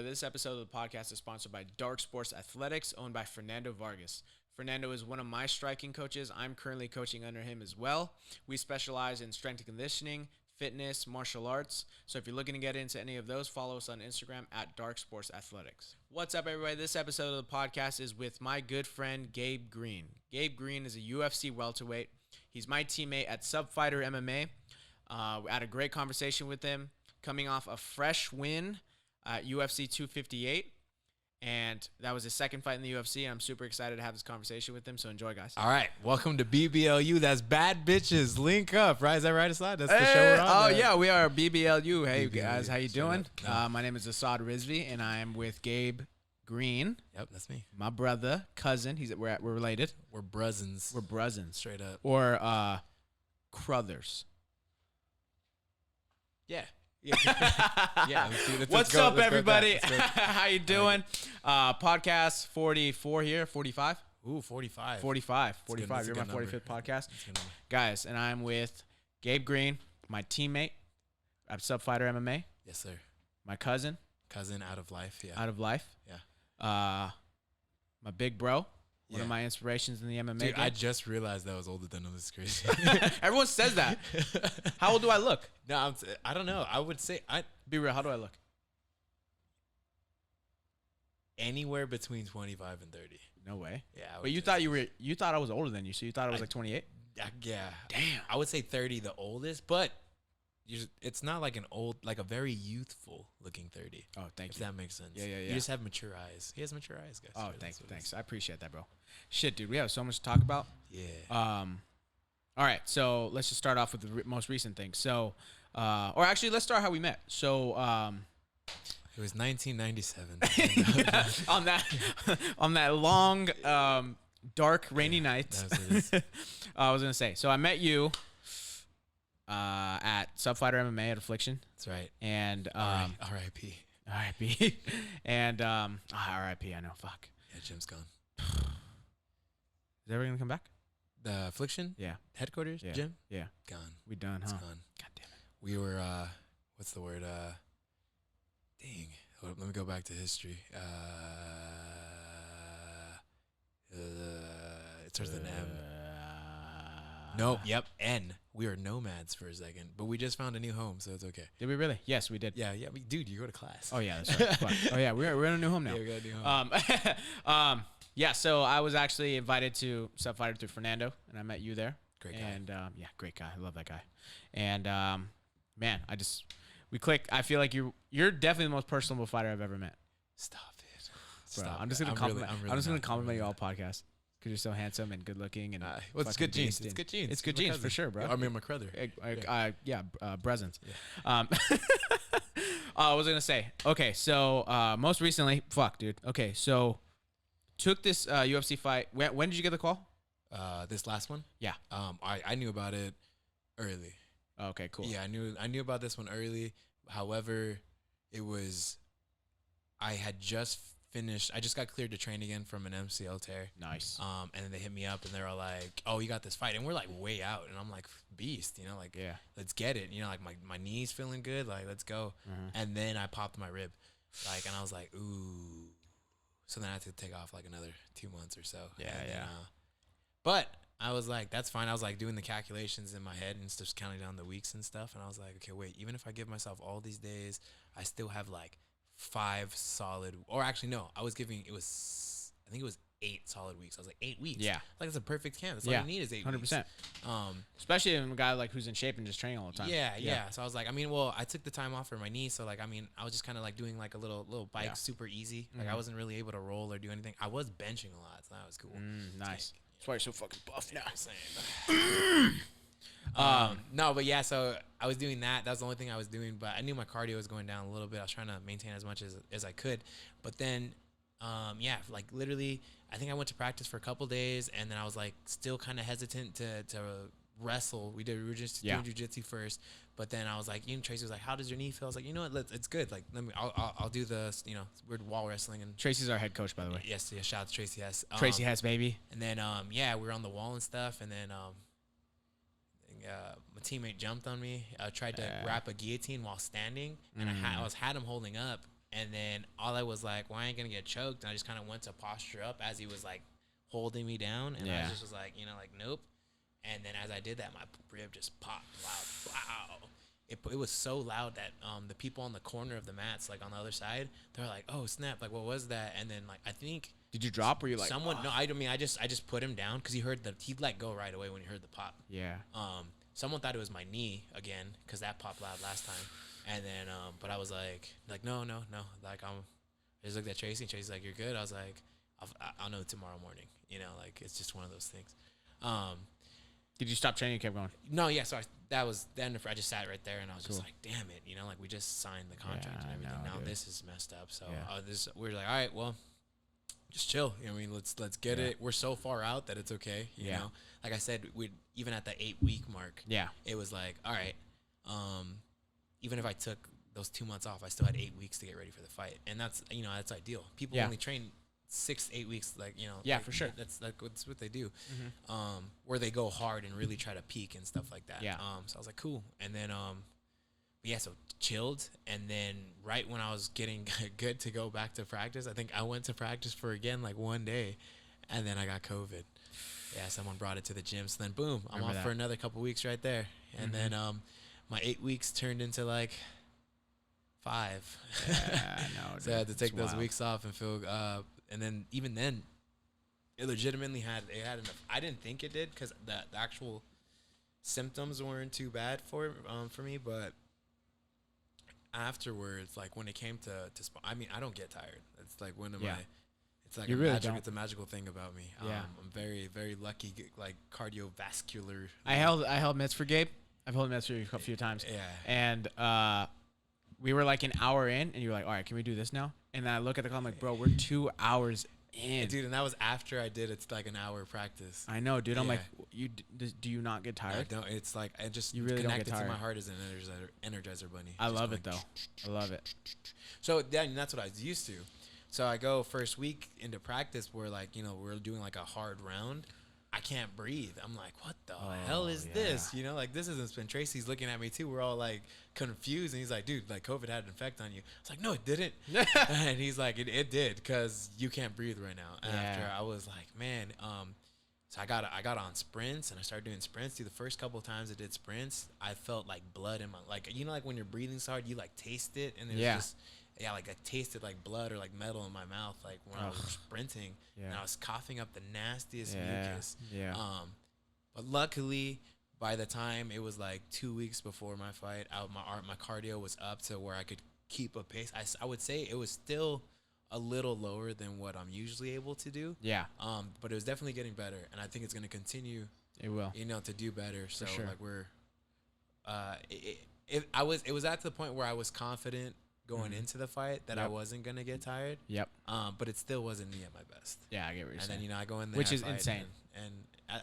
This episode of the podcast is sponsored by Dark Sports Athletics, owned by Fernando Vargas. Fernando is one of my striking coaches. I'm currently coaching under him as well. We specialize in strength and conditioning, fitness, martial arts. So if you're looking to get into any of those, follow us on Instagram at Dark Sports Athletics. What's up, everybody? This episode of the podcast is with my good friend, Gabe Green. Gabe Green is a UFC welterweight. He's my teammate at Subfighter MMA. We had a great conversation with him, coming off a fresh win at UFC 258, and that was his second fight in the UFC, and I'm super excited to have this conversation with him, so enjoy, guys. All right, welcome to BBLU. That's Bad Bitches Link Up, right? Is that right, Assad? That's the show we're on. Oh, yeah, we are BBLU. Hey, BBLU, guys, how you doing? No. My name is Assad Rizvi, and I am with Gabe Green. Yep, that's me. My brother, cousin. We're related. We're bruzzins. We're bruzzins. Straight up. Or Crothers. Yeah. Yeah. What's up, everybody? How you doing? Podcast 44 here, 45? Ooh, 45. 45. You're You're my 45th podcast. Guys, and I'm with Gabe Green, my teammate at Subfighter MMA. Yes, sir. My cousin. Cousin out of life, yeah. Out of life. Yeah. My big bro. One of my inspirations in the MMA Dude, game. I just realized that I was older than him. This is crazy. Everyone says that. How old do I look? No, I don't know. I would say Be real. How do I look? anywhere between 25 and 30. No way. Yeah. But you thought I was older than you, so you thought I was like 28? Yeah. Damn. I would say 30 the oldest, but it's not like like a very youthful looking 30. Oh, thank If you. that makes sense. Yeah. You just have mature eyes. He has mature eyes, guys. Oh, That's what it thanks. is. I appreciate that, bro. Shit, dude, we have so much to talk about. Yeah. All right, so let's just start off with the most recent thing. So, or actually, let's start how we met. So, It was 1997. on that long, dark, rainy night. That's what it is. I was gonna say. So I met you at Subfighter MMA at Affliction, That's right. and R.I.P. RIP, and RIP. I know. Fuck. Yeah, Jim's gone. Is ever gonna come back? The Affliction Yeah. headquarters, Yeah. Jim, Yeah. gone. We done, It's huh? gone. God damn it. We were what's the word? Dang. Hold up, let me go back to history. It starts with an M. Nope. Yep. N. We were nomads for a second, but we just found a new home, so it's okay. Did we really? Yes, we did. Yeah. Dude, you go to class. Oh yeah, that's right. Fuck. Oh yeah, we're in a new home now. Yeah, we got a new home. Yeah. So I was actually invited to Subfighter through Fernando, and I met you there. Great guy. And yeah, great guy. I love that guy. And man, we click. I feel like you're definitely the most personable fighter I've ever met. Stop it. Bro, Stop. I'm just gonna compliment. I'm just gonna not. compliment you all podcast because you're so handsome and good looking and Well, it's fucking good genes. beast It's and- good genes. It's good He's my genes for cousin. sure, bro. I mean, my brother. Presents. Yeah. I was gonna say, okay, so most recently, fuck, dude. Okay, so took this UFC fight. When did you get the call? This last one. Yeah. I knew about it early. Okay, cool. Yeah, I knew about this one early. However, I had just finished. I just got cleared to train again from an MCL tear. Nice. And then they hit me up and they're all like, "Oh, you got this fight," and we're like way out, and I'm like, "Beast," like, Yeah. let's get it. Like my knee's feeling good, like let's go. Mhm. And then I popped my rib, and I was like, "Ooh." So then I had to take off like another 2 months or so. Yeah, And then, yeah. but I was like, that's fine. I was like doing the calculations in my head and just counting down the weeks and stuff. And I was like, okay, wait, even if I give myself all these days, I still have like 5 solid, or actually, no, I think it was 8 solid weeks. I was like, 8 weeks. Yeah. Like, it's a perfect camp. That's Yeah. all you need is 8 weeks. 100%. Especially in a guy like who's in shape and just training all the time. Yeah. So I was like, I took the time off for my knee. So like, I was just kind of like doing like a little bike, Yeah. super easy. Like I wasn't really able to roll or do anything. I was benching a lot. So that was cool. Nice. That's why you're so fucking buff now. No, but yeah, so I was doing that. That was the only thing I was doing, but I knew my cardio was going down a little bit. I was trying to maintain as much as I could. But then, like literally, I think I went to practice for a couple days, and then I was like still kind of hesitant to wrestle. We were just doing jiu-jitsu first, but then I was like, Tracy was like, "How does your knee feel?" I was like, "You know what? It's good. Like, I'll do the weird wall wrestling." And Tracy's our head coach, by the way. yes, shout out to Tracy Hess. Tracy Hess, baby. And then we were on the wall and stuff, and then my teammate jumped on me. Tried to wrap a guillotine while standing, and I had him holding up. And then all I was like, well, I ain't gonna get choked. And I just kind of went to posture up as he was like holding me down, and I just was like, like nope. And then as I did that, my rib just popped loud. Wow. It was so loud that the people on the corner of the mats, like on the other side, they're like, oh snap, like what was that? And then like I think, did you drop? Or were you like someone? No, I mean I just put him down because he let go right away when he heard the pop. Yeah. Someone thought it was my knee again because that popped loud last time. And then but I was like no, like I just looked at Tracy, and Tracy's like, you're good. I was like, I'll know tomorrow morning. Like it's just one of those things. Did you stop training and kept going? No, yeah. So that was the end of. I just sat right there and I was just like, damn it, like we just signed the contract and everything. Now this is messed up. So we're like, all right, well, just chill. Let's get it. We're so far out that it's okay. You know, like I said, we even at the 8-week mark. Yeah, it was like, all right. Even if I took those 2 months off, I still had 8 weeks to get ready for the fight, and that's that's ideal. People only train 6-8 weeks, Yeah, for sure. That's what they do, where they go hard and really try to peak and stuff like that. Yeah. So I was like, cool, and then so chilled, and then right when I was getting good to go back to practice, I think I went to practice for again like one day, and then I got COVID. Yeah, someone brought it to the gym, so then boom, I'm off for another couple weeks right there, and then my 8 weeks turned into like 5. Yeah, I know. So I had to take those weeks off and feel. And then even then, it legitimately had enough. I didn't think it did because the actual symptoms weren't too bad for me, but afterwards, like when it came to I mean, I don't get tired. It's like one of my. It's like it's a magical thing about me. I'm very, very lucky, like cardiovascular. I held mitts for Gabe. I've held mitts for you a few times. Yeah. And we were like an hour in, and you were like, all right, can we do this now? And then I look at the clock, I'm like, bro, we're 2 hours in. Yeah, dude, and that was after I did it's like an hour practice. I know, dude. I'm like, do you not get tired? I don't. It's like I just you really connected don't get tired. to my heart as an energizer bunny. I love it though. I love it. So that's what I was used to. So I go first week into practice where like we're doing like a hard round. I can't breathe. I'm like, what the hell is this? Like this isn't spin. Tracy's looking at me too. We're all like confused, and he's like, dude, like COVID had an effect on you. I was like, no, it didn't. And he's like, it did because you can't breathe right now. And after I was like, man, so I got on sprints and I started doing sprints. Dude, the first couple of times I did sprints, I felt like blood in my like like when you're breathing so hard, you like taste it, and there's just. Yeah, like I tasted like blood or like metal in my mouth, like when I was sprinting, and I was coughing up the nastiest mucus. Yeah. But luckily, by the time it was like 2 weeks before my fight, my cardio was up to where I could keep a pace. I would say it was still a little lower than what I'm usually able to do. Yeah. But it was definitely getting better, and I think it's gonna continue. It will. To do better. So sure. like we're, it was at the point where I was confident going into the fight that I wasn't gonna get tired. Yep. But it still wasn't me at my best. Yeah, I get what you're saying. And then I go in there, which is insane, and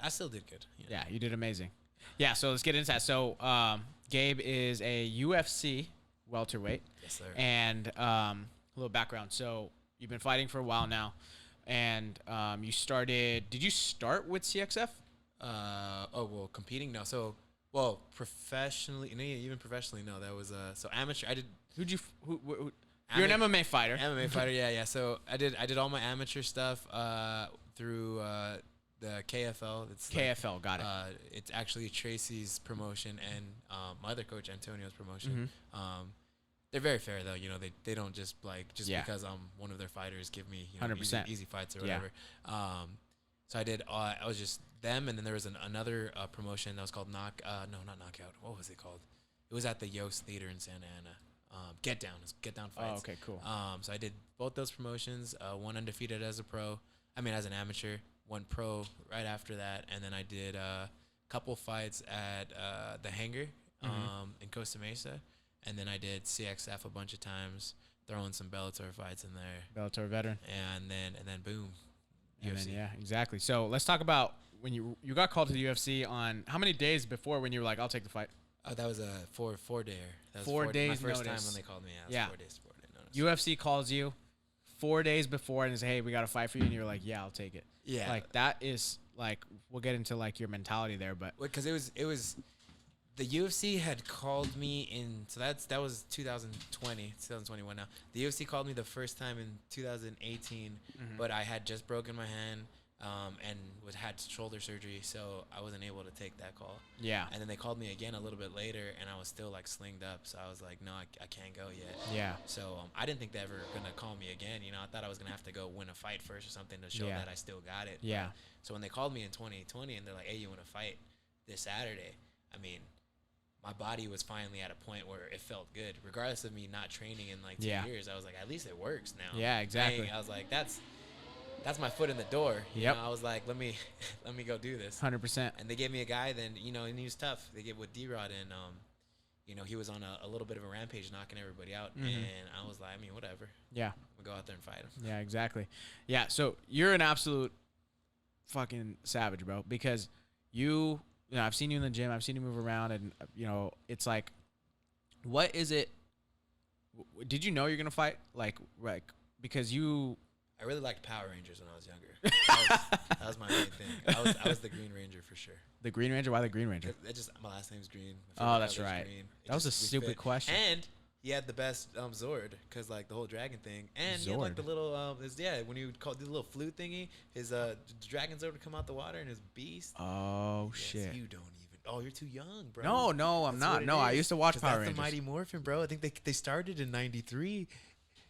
I still did good. Yeah, you did amazing. Yeah, so let's get into that. So Gabe is a UFC welterweight. Yes, sir. And a little background. So you've been fighting for a while now, and you started. Did you start with CXF? Competing? No. So professionally, even professionally, no. That was so amateur. I did. Who you're an MMA fighter. MMA fighter, yeah. So I did all my amateur stuff through the KFL. It's KFL, got it. It's actually Tracy's promotion and my other coach Antonio's promotion. They're very fair though. They don't just because I'm one of their fighters give me 100% easy fights or whatever. So I did. I was just them, and then there was another promotion that was called not Knockout. What was it called? It was at the Yost Theater in Santa Ana. Get Down fights. Oh, okay, cool. So I did both those promotions. One undefeated as an amateur. One pro right after that, and then I did a couple fights at the Hangar in Costa Mesa, and then I did CXF a bunch of times, throwing some Bellator fights in there. Bellator veteran. And then boom. And then, yeah, exactly. So let's talk about when you got called to the UFC on how many days before when you were like, I'll take the fight? That was a 4 day. That was 4 days my first notice. time when they called me. Yeah. 4 days notice. UFC calls you 4 days before and says, hey, we got a fight for you. And you're like, yeah, I'll take it. Yeah. Like that is like, we'll get into like your mentality there, but. Because it was The UFC had called me in, so that was 2021 now. The UFC called me the first time in 2018, but I had just broken my hand and had shoulder surgery, so I wasn't able to take that call. Yeah. And then they called me again a little bit later, and I was still like slinged up, so I was like, no, I can't go yet. Yeah. So I didn't think they ever gonna call me again. You know, I thought I was gonna have to go win a fight first or something to show that I still got it. Yeah. So when they called me in 2020 and they're like, hey, you want to fight this Saturday? I mean, my body was finally at a point where it felt good, regardless of me not training in like 2 years. I was like, at least it works now. Yeah, exactly. I was like, that's my foot in the door. You know, I was like, let me go do this. 100%. And they gave me a guy. Then and he was tough. They gave with D-Rod, and he was on a little bit of a rampage, knocking everybody out. And I was like, I mean, whatever. Yeah, we'll go out there and fight him. Yeah, exactly. Yeah, so you're an absolute fucking savage, bro, because you know, I've seen you in the gym, I've seen you move around, and it's like, what is it? Did you know you're gonna fight? Like, because I really liked Power Rangers when I was younger. That was my main thing. I was the Green Ranger for sure. The Green Ranger? Why the Green Ranger? My last name's Green. Oh, that's right. That was a stupid question. And he had the best Zord, because like the whole dragon thing, and he had like the little when he would call the little flute thingy, his dragon Zord would come out the water and his beast. Oh shit! You don't even. Oh, you're too young, bro. No, I'm not. No, I used to watch Power Rangers. That's the Mighty Morphin, bro. I think they started in '93.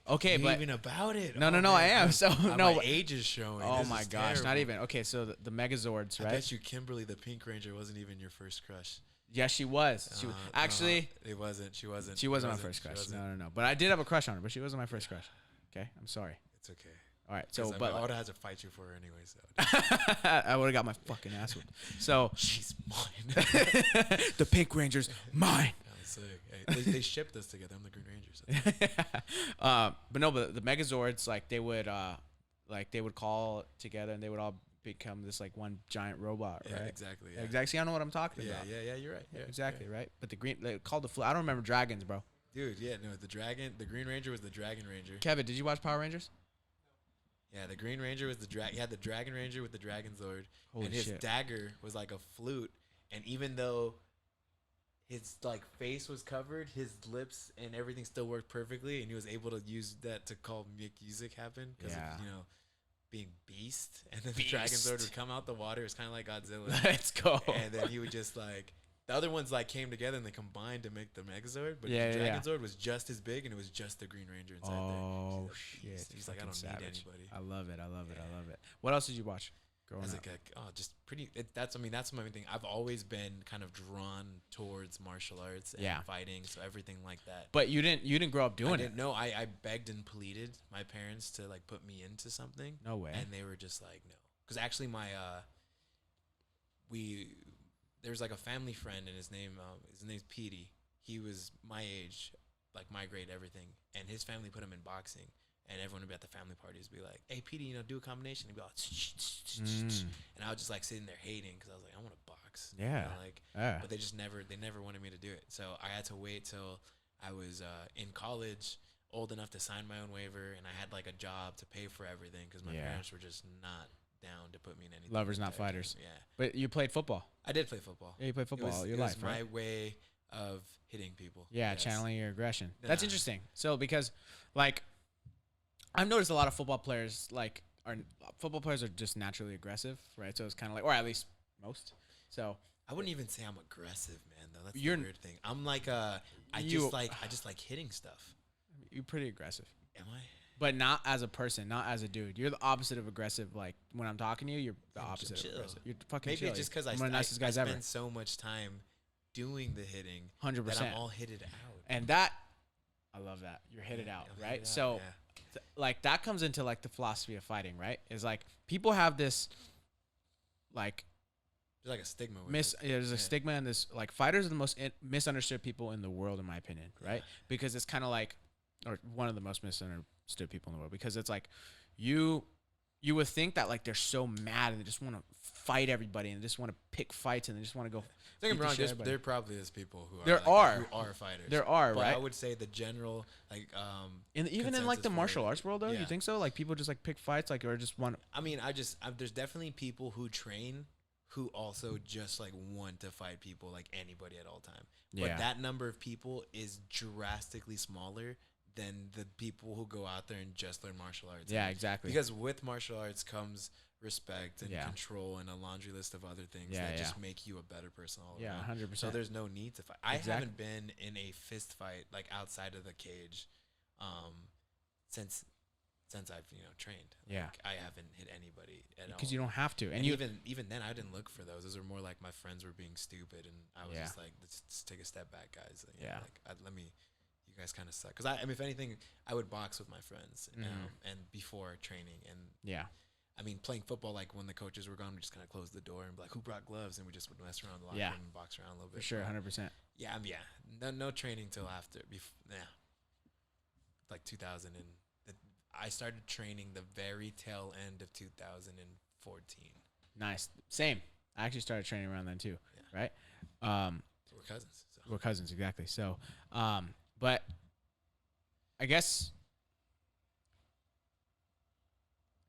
Okay, but even about it. No, I am. So no, my age is showing. Oh my gosh, terrible. Not even. Okay, so the Megazords, right? I bet you Kimberly the Pink Ranger wasn't even your first crush. Yes, she was. She actually. It wasn't. She wasn't. She wasn't my first crush. No. But I did have a crush on her, but she wasn't my first crush. Okay, I'm sorry. It's okay. All right, so but I would have had to fight you for her anyway. So I would have got my fucking ass whipped. So she's mine. The Pink Ranger's mine. Hey, they shipped us together. I'm the Green Ranger. So. But the Megazords, like they would call together and they would all become this like one giant robot, right? Yeah, exactly. Yeah. Exactly. See, I know what I'm talking about. Yeah. You're right. Yeah, exactly, right. But they called the flute. I don't remember dragons, bro. Dude, yeah, no, the Green Ranger was the Dragon Ranger. Kevin, did you watch Power Rangers? Yeah, the Green Ranger was he had the Dragon Ranger with the Dragon Zord, Holy and his shit. dagger was like a flute, and even though his like face was covered, his lips and everything still worked perfectly, and he was able to use that to make music happen because of being Beast, and then the Dragon Zord would come out the water. It's kind of like Godzilla. Let's go. And then he would just like the other ones like came together and they combined to make the Megazord, but the Dragon Zord was just as big and it was just the Green Ranger inside there. Oh shit! He's like, I don't need anybody. I love it. I love it. What else did you watch? Just pretty. That's my main thing. I've always been kind of drawn towards martial arts and fighting, so everything like that. But you didn't grow up doing it. No, I begged and pleaded my parents to like put me into something. No way. And they were just like, no, because actually there's like a family friend, and his name's Petey. He was my age, like my grade, everything, and his family put him in boxing. And everyone would be at the family parties, be like, "Hey, Petey, do a combination." He'd be like, and I was just like sitting there hating because I was like, "I want to box." Yeah. But they never wanted me to do it. So I had to wait till I was in college, old enough to sign my own waiver, and I had like a job to pay for everything because my parents were just not down to put me in anything. Lovers, not fighters. Yeah. But you played football. I did play football. Yeah, you played football all your life, right? It was my way of hitting people. Yeah, yes. Channeling your aggression. That's interesting. So because like I've noticed a lot of football players are just naturally aggressive, right? So it's kind of like, or at least most. So I wouldn't even say I'm aggressive, man. Though that's the weird thing. I'm like I just like hitting stuff. You're pretty aggressive. Am I? But not as a person, not as a dude. You're the opposite of aggressive. Like when I'm talking to you, you're the opposite of aggressive. You're fucking maybe chill. It's just because I spend so much time doing the hitting 100%. that I'm all hitted out. And that, I love that. You're hitted out, right? So. Yeah. Like that comes into like the philosophy of fighting, right? Is like people have this like there's like a stigma with there's a stigma, and this like fighters are the most misunderstood people in the world, in my opinion, right? Because it's kind of like, or one of the most misunderstood people in the world, because it's like you would think that like they're so mad and they just want to fight everybody and they just want to pick fights and they just want to go. Don't get me wrong, there probably is people who are fighters. There are, but right? I would say the general even in like the martial arts world though, you think so? Like people just like pick fights, like, or just want. I mean, there's definitely people who train who also just like want to fight people like anybody at all time. Yeah. But that number of people is drastically smaller than the people who go out there and just learn martial arts. Yeah, exactly. Because with martial arts comes respect and Yeah. control and a laundry list of other things Yeah, that yeah. just make you a better person all Yeah, around. 100%. So there's no need to fight. I Exactly. haven't been in a fist fight like outside of the cage since I've trained. Yeah. Like, I haven't hit anybody at all. Because you don't have to. And even then, I didn't look for those. Those were more like my friends were being stupid, and I was Yeah. just like, let's take a step back, guys. Yeah. You guys kind of suck. Because I mean, if anything, I would box with my friends, Mhm. and before training, and Yeah. I mean, playing football, like when the coaches were gone, we just kind of closed the door and be like, who brought gloves? And we just would mess around the locker Yeah. room and box around a little bit. For sure, But 100%. yeah, no training till after. Like 2000 and I started training the very tail end of 2014. Nice. Same. I actually started training around then too, Yeah. right? So we're cousins. So. We're cousins, exactly. So, but I guess,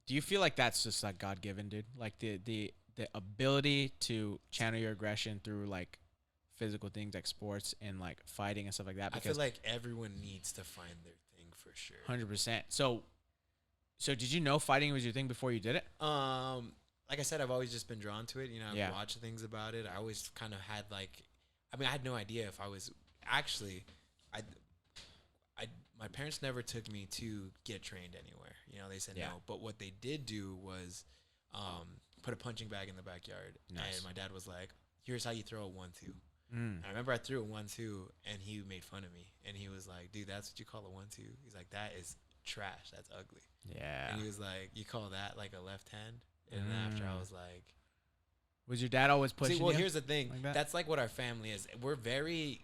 do you feel like that's just like God given, dude? Like the ability to channel your aggression through like physical things like sports and like fighting and stuff like that? I feel like everyone needs to find their thing for sure. 100%. So did you know fighting was your thing before you did it? Like I said, I've always just been drawn to it. I've Yeah. watched things about it. I always kind of had like, I mean, I had no idea if I was actually, my parents never took me to get trained anywhere. They said Yeah. no. But what they did do was put a punching bag in the backyard. Nice. And my dad was like, here's how you throw a 1-2. Mm. I remember I threw a 1-2 and he made fun of me. And he was like, dude, that's what you call a 1-2? He's like, that is trash. That's ugly. Yeah. And he was like, you call that like a left hand? And then after I was like, was your dad always pushing well, you? here's the thing. like that? That's like what our family is. We're very,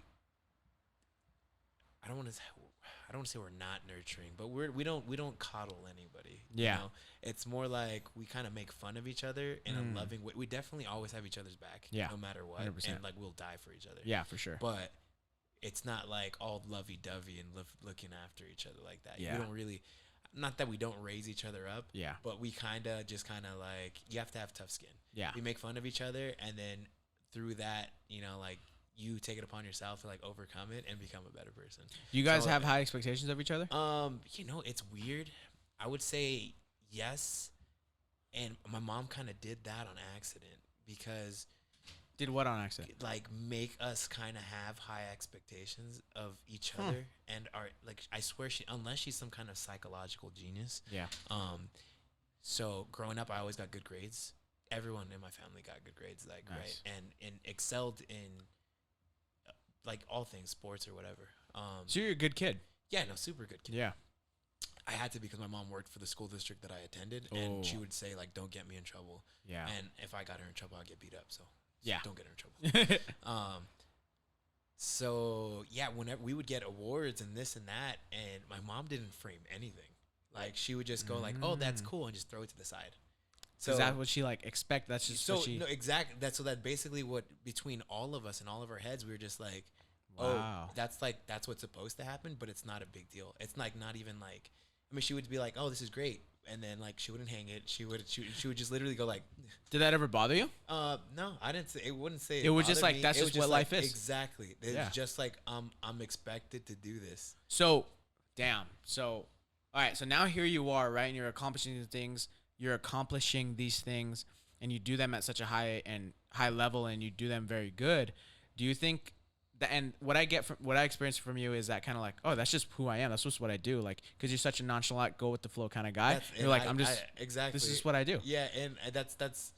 I don't want to say we're not nurturing, but we don't coddle anybody. Yeah. It's more like we kind of make fun of each other in a loving way. We definitely always have each other's back. Yeah. No matter what. 100%. And like we'll die for each other. Yeah, for sure. But it's not like all lovey-dovey and looking after each other like that. Yeah. We don't really, not that we don't raise each other up, Yeah. but we kind of like, you have to have tough skin. Yeah. We make fun of each other, and then through that, like you take it upon yourself to like overcome it and become a better person. You guys have high expectations of each other? It's weird. I would say yes, and my mom kind of did that on accident because Did what on accident? like make us kind of have high expectations of each other, and I swear unless she's some kind of psychological genius. Yeah. So growing up, I always got good grades. Everyone in my family got good grades, like Nice. right, and excelled in like all things, sports or whatever. So you're a good kid. Yeah, no, super good kid. Yeah. I had to because my mom worked for the school district that I attended, and she would say like, "Don't get me in trouble." Yeah. And if I got her in trouble, I'd get beat up. So Yeah. don't get her in trouble. So yeah, whenever we would get awards and this and that, and my mom didn't frame anything. Like she would just go like, "Oh, that's cool," and just throw it to the side. So is that what she like expect? That's just what she. No, exactly. That basically what between all of us and all of our heads, we were just like, Wow. "Oh, that's what's supposed to happen," but it's not a big deal. It's like not even like. I mean, she would be like, "Oh, this is great," and then like she wouldn't hang it. She would just literally go like. Did that ever bother you? No, I didn't say it. Wouldn't say It was just bothered like, me. that's It was just what like, life is. Exactly. It's Yeah. just like I'm expected to do this. So, damn. So, all right. So now here you are, right? And you're accomplishing these things. You're accomplishing these things, and you do them at such a high level, and you do them very good. Do you think that? And what I experience from you is that kind of like, oh, that's just who I am. That's just what I do. Like, because you're such a nonchalant, go with the flow kind of guy. You're like, exactly. This is what I do. Yeah, and that's.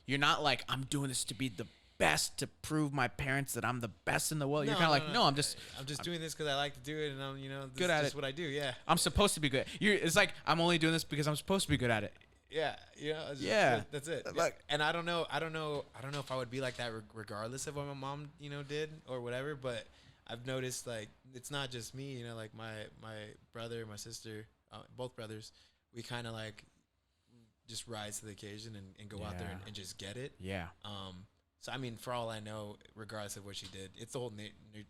You're not like, I'm doing this to be the best, to prove my parents that I'm the best in the world. You're kind of like, no, I'm just doing this because I like to do it, and I'm this good is at just it. what I do. Yeah. I'm supposed to be good. It's like I'm only doing this because I'm supposed to be good at it. Yeah, Yeah. That's it. Like- and I don't know if I would be like that regardless of what my mom, did or whatever. But I've noticed like it's not just me, like my brother, my sister, both brothers, we kind of like just rise to the occasion and go out there Yeah. and just get it. Yeah. So I mean, for all I know, regardless of what she did, it's the whole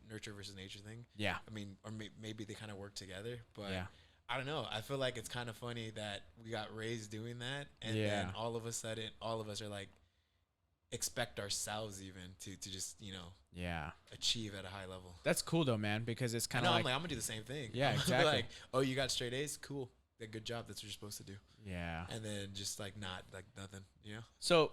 nurture versus nature thing. Yeah. I mean, or maybe they kind of work together, but. Yeah. I don't know. I feel like it's kind of funny that we got raised doing that, and Yeah. then all of a sudden, all of us are like, expect ourselves even to just, achieve at a high level. That's cool though, man, because it's kind of I'm gonna do the same thing. Yeah, exactly. Like, oh, you got straight A's? Cool. Good job. That's what you're supposed to do. Yeah. And then just like not like nothing, So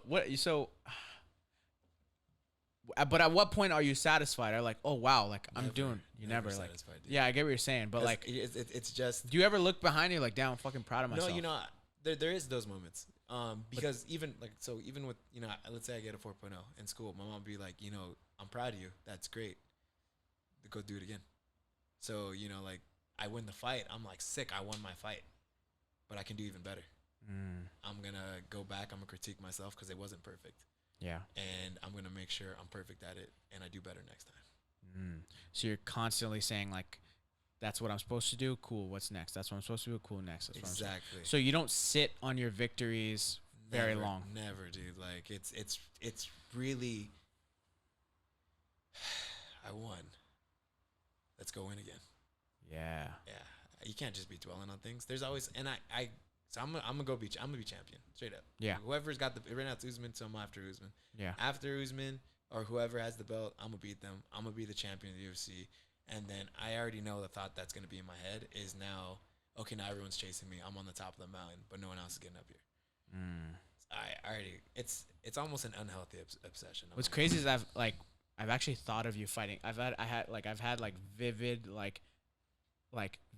but at what point are you satisfied? Or like, oh wow, like I'm doing. You never like. Satisfied, dude. Yeah, I get what you're saying, but like, it's just. Do you ever look behind you like, damn, I'm fucking proud of myself? No, there is those moments. Because even with let's say I get a 4.0 in school, my mom would be like, I'm proud of you. That's great. Go do it again. So like I win the fight, I'm like sick. I won my fight, but I can do even better. I'm gonna go back. I'm gonna critique myself because it wasn't perfect. Yeah. And I'm gonna make sure I'm perfect at it and I do better next time. So you're constantly saying like, that's what I'm supposed to do. Cool. What's next? That's what I'm supposed to do. Cool. Next. That's Exactly. So you don't sit on your victories very long. Never, dude. Like it's really. I won. Let's go in again. Yeah. Yeah. You can't just be dwelling on things. There's always So I'm gonna be champion straight up. Yeah. Whoever's got right now it's Usman, so I'm after Usman. Yeah. After Usman or whoever has the belt, I'm gonna beat them. I'm gonna be the champion of the UFC. And then I already know the thought that's gonna be in my head is now, okay, now everyone's chasing me. I'm on the top of the mountain, but no one else is getting up here. I already it's almost an unhealthy obsession. What's crazy is I've actually thought of you fighting. I've had vivid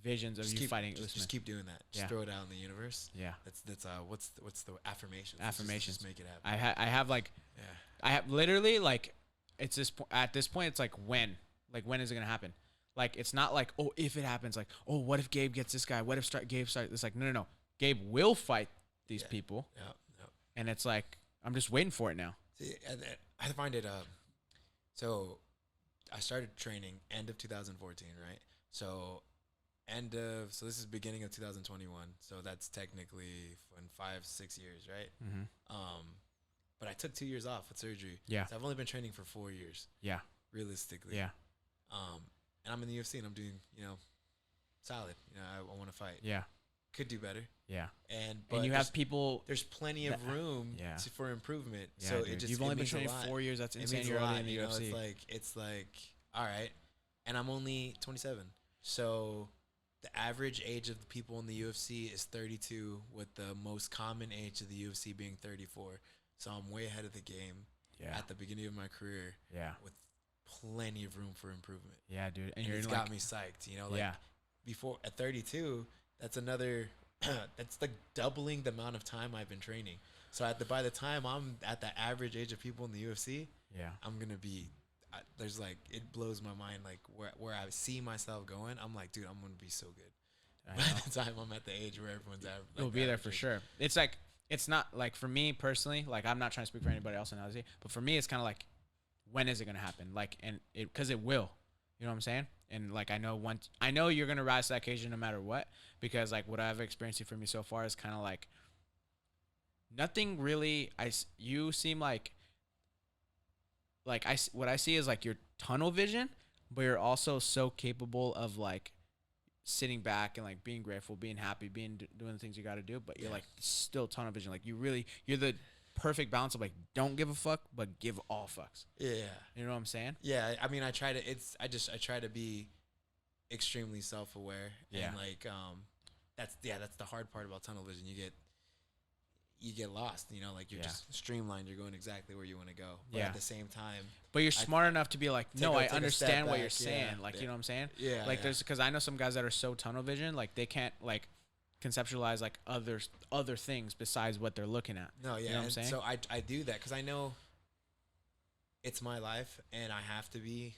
visions of you fighting Usman. Just keep doing that. Just throw it out in the universe. Yeah. That's what's the affirmations? Affirmations. Just make it happen. I have literally like it's at this point it's like when is it gonna happen? Like it's not like, oh, if it happens, like, oh, what if Gabe gets this guy? What if Gabe starts? It's like no. Gabe will fight these people. Yeah. And it's like I'm just waiting for it now. See, I find it. So I started training end of 2014, right? So this is beginning of 2021. So that's technically in 5-6 years, right? But I took 2 years off with surgery. Yeah. So I've only been training for 4 years. Yeah. Realistically. Yeah. And I'm in the UFC and I'm doing, solid. I want to fight. Yeah. Could do better. Yeah. But you have people. There's plenty of room for improvement. Yeah, so dude. it just You've only been means training 4 years. That's insane. You're already in the UFC. It's like all right, and I'm only 27. So the average age of the people in the UFC is 32, with the most common age of the UFC being 34. So I'm way ahead of the game. Yeah. At the beginning of my career. Yeah. With plenty of room for improvement. Yeah, dude. And it's got me psyched. Before at 32, that's another. That's like doubling the amount of time I've been training. So by the time I'm at the average age of people in the UFC, I'm gonna be. There's it blows my mind where I see myself going. I'm like, dude, I'm gonna be so good. By the time I'm at the age where everyone's at, you'll be there for sure. It's like it's not like for me personally. Like I'm not trying to speak for anybody else in LZ, but for me, it's kind of like, when is it gonna happen? Like, and because it will. You know what I'm saying? And like I know you're gonna rise to that occasion no matter what, because like what I've experienced from you so far is kind of like nothing really. You seem like what I see is like your tunnel vision, but you're also so capable of like sitting back and like being grateful, being happy, doing the things you got to do. But you're like still tunnel vision. Like you're the perfect balance of like don't give a fuck but give all fucks. Yeah. You know what I'm saying? Yeah. I mean, I try to be extremely self-aware. Yeah. And like that's the hard part about tunnel vision. You get lost, like you're just streamlined, you're going exactly where you want to go. But at the same time, but you're smart enough to be like, no, I understand what you're saying. Like, you know what I'm saying? Yeah. Like there's, cause I know some guys that are so tunnel vision, like they can't like conceptualize like other things besides what they're looking at. No, yeah. You know what I'm saying? So I do that because I know it's my life and I have to be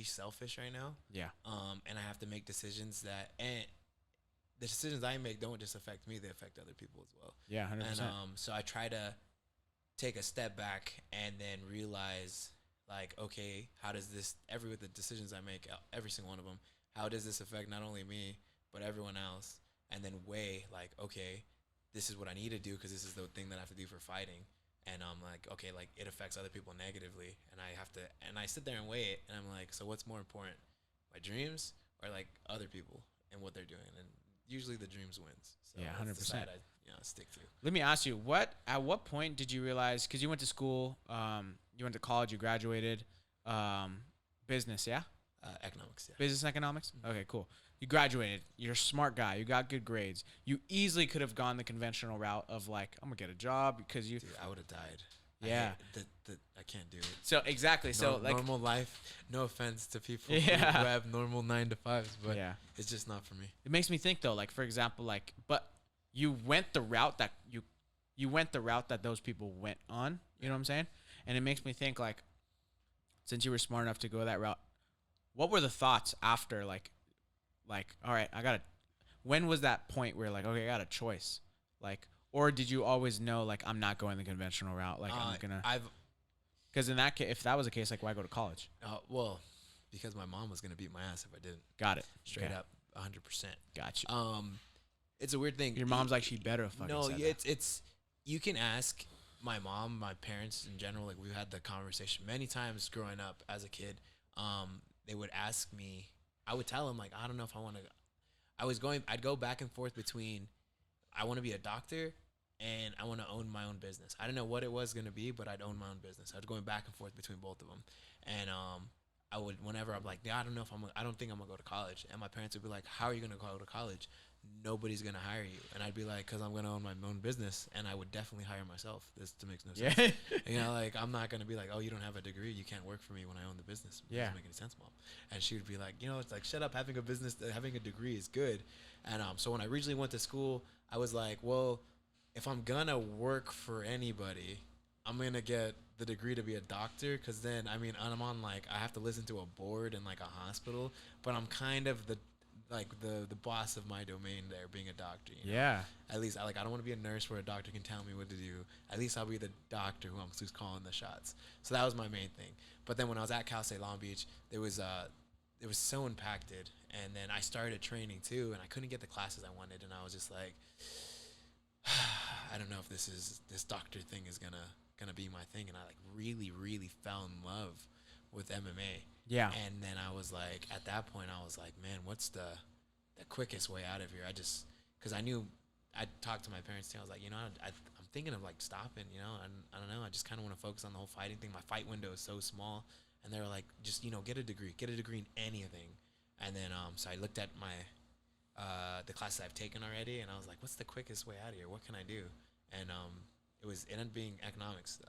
selfish right now. Yeah. And I have to make decisions and the decisions I make don't just affect me, they affect other people as well. Yeah, 100%. And so I try to take a step back and then realize like, okay, how does this with the decisions I make, every single one of them, how does this affect not only me but everyone else? And then weigh like, okay, this is what I need to do because this is the thing that I have to do for fighting. And I'm like, okay, like it affects other people negatively, and I sit there and weigh it, and I'm like, so what's more important, my dreams or like other people and what they're doing? And usually the dreams wins. So yeah, 100%. stick to. Let me ask you, at what point did you realize, because you went to school, you went to college, you graduated, business, yeah? Economics, yeah. Business economics? Okay, cool. You graduated. You're a smart guy. You got good grades. You easily could have gone the conventional route of like, I'm going to get a job because you. Dude, I would have died. Yeah. I can't do it. So, exactly. So, like. Normal life, no offense to people Yeah. who have normal 9 to 5s, but yeah. it's just not for me. It makes me think, though, like, for example, like, but you went the route that you went the route that those people went on. You know what I'm saying? And it makes me think, like, since you were smart enough to go that route, what were the thoughts after, like, all right, when was that point where, like, okay, I got a choice? Like, or did you always know, like, I'm not going the conventional route? Like, because in that case, if that was the case, like, why go to college? Well, because my mom was going to beat my ass if I didn't. Got it. Straight up, 100%. Gotcha. It's a weird thing. Your mom's like, she better have fucking said that. it's, you can ask my mom, my parents in general, like, we've had the conversation many times growing up as a kid. They would ask me, I would tell them, like, I don't know if I want to. I'd go back and forth between, I want to be a doctor and I want to own my own business. I don't know what it was going to be, but I'd own my own business. I was going back and forth between both of them. And I would, whenever I'm like, yeah, I don't think I'm going to go to college. And my parents would be like, how are you going to go to college? Nobody's going to hire you. And I'd be like, because I'm going to own my own business. And I would definitely hire myself. This makes no sense. Yeah. You know, like, I'm not going to be like, oh, you don't have a degree. You can't work for me when I own the business. It doesn't make any sense, Mom. And she would be like, you know, it's like, shut up. Having a business, having a degree is good. And so when I originally went to school, I was like, well, if I'm going to work for anybody, I'm going to get the degree to be a doctor, because then, I mean, I'm on, like, I have to listen to a board in, like, a hospital, but I'm kind of the boss of my domain there, being a doctor. You know? Yeah. At least, I don't want to be a nurse where a doctor can tell me what to do. At least I'll be the doctor who's calling the shots. So that was my main thing. But then when I was at Cal State Long Beach, it was so impacted, and then I started training too, and I couldn't get the classes I wanted, and I was just like, I don't know if this doctor thing is gonna be my thing. And I, like, really, really fell in love with MMA. Yeah. And then I was like, at that point, I was like, man, what's the quickest way out of here? Because I knew, I talked to my parents too. I was like, you know, I'm thinking of, like, stopping, you know, and I don't know. I just kind of want to focus on the whole fighting thing. My fight window is so small. And they were like, just, you know, get a degree in anything. And then, so I looked at my, the classes I've taken already, and I was like, what's the quickest way out of here? What can I do? And it ended up being economics.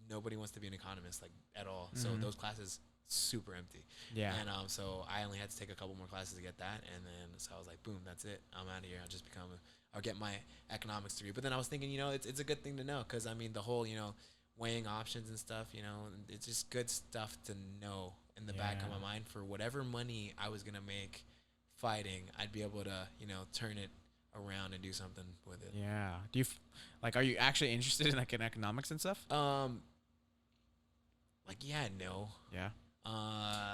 Nobody wants to be an economist, like, at all. Mm-hmm. So those classes, super empty. Yeah. And so I only had to take a couple more classes to get that, and then so I was like, boom, that's it. I'm out of here. I'll get my economics degree. But then I was thinking, you know, it's a good thing to know, because I mean, the whole, you know, weighing options and stuff, you know, it's just good stuff to know in the back of my mind for whatever money I was gonna make fighting. I'd be able to, you know, turn it around and do something with it. Yeah. Do you are you actually interested in, like, in economics and stuff? Like, yeah, no. Yeah.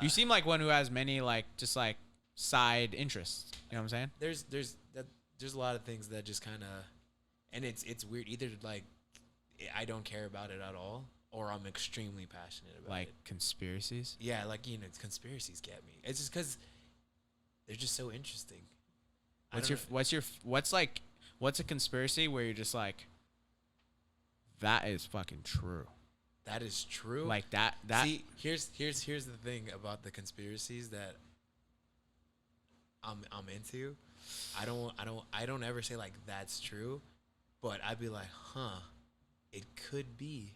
You seem like one who has many, like, just, like, side interests. You know what I'm saying? There's a lot of things that just kind of, and it's weird. Either, like, I don't care about it at all, or I'm extremely passionate about it. Like conspiracies? Yeah, like, you know, conspiracies get me. It's just because they're just so interesting. What's a conspiracy where you're just like, that is fucking true? That is true. Like that. See, here's the thing about the conspiracies that I'm into. I don't ever say, like, that's true, but I'd be like, huh, it could be.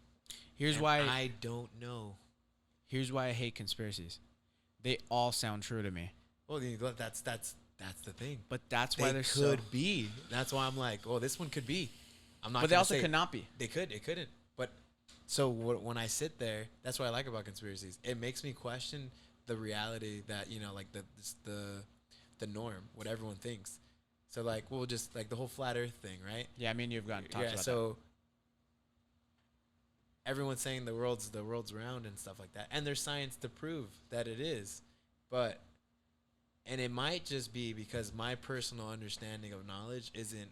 Here's why I don't know. Here's why I hate conspiracies. They all sound true to me. Well, that's the thing. But that's why they could be. That's why I'm like, oh, this one could be. I'm not. But they also could not be. They could. It couldn't. But so when I sit there, that's what I like about conspiracies. It makes me question the reality that, you know, like the norm, what everyone thinks. So, like, we'll just, like, the whole flat Earth thing, right? Yeah, I mean, you've gotten talked about so that. Everyone's saying the world's round and stuff like that, and there's science to prove that it is, and it might just be because my personal understanding of knowledge isn't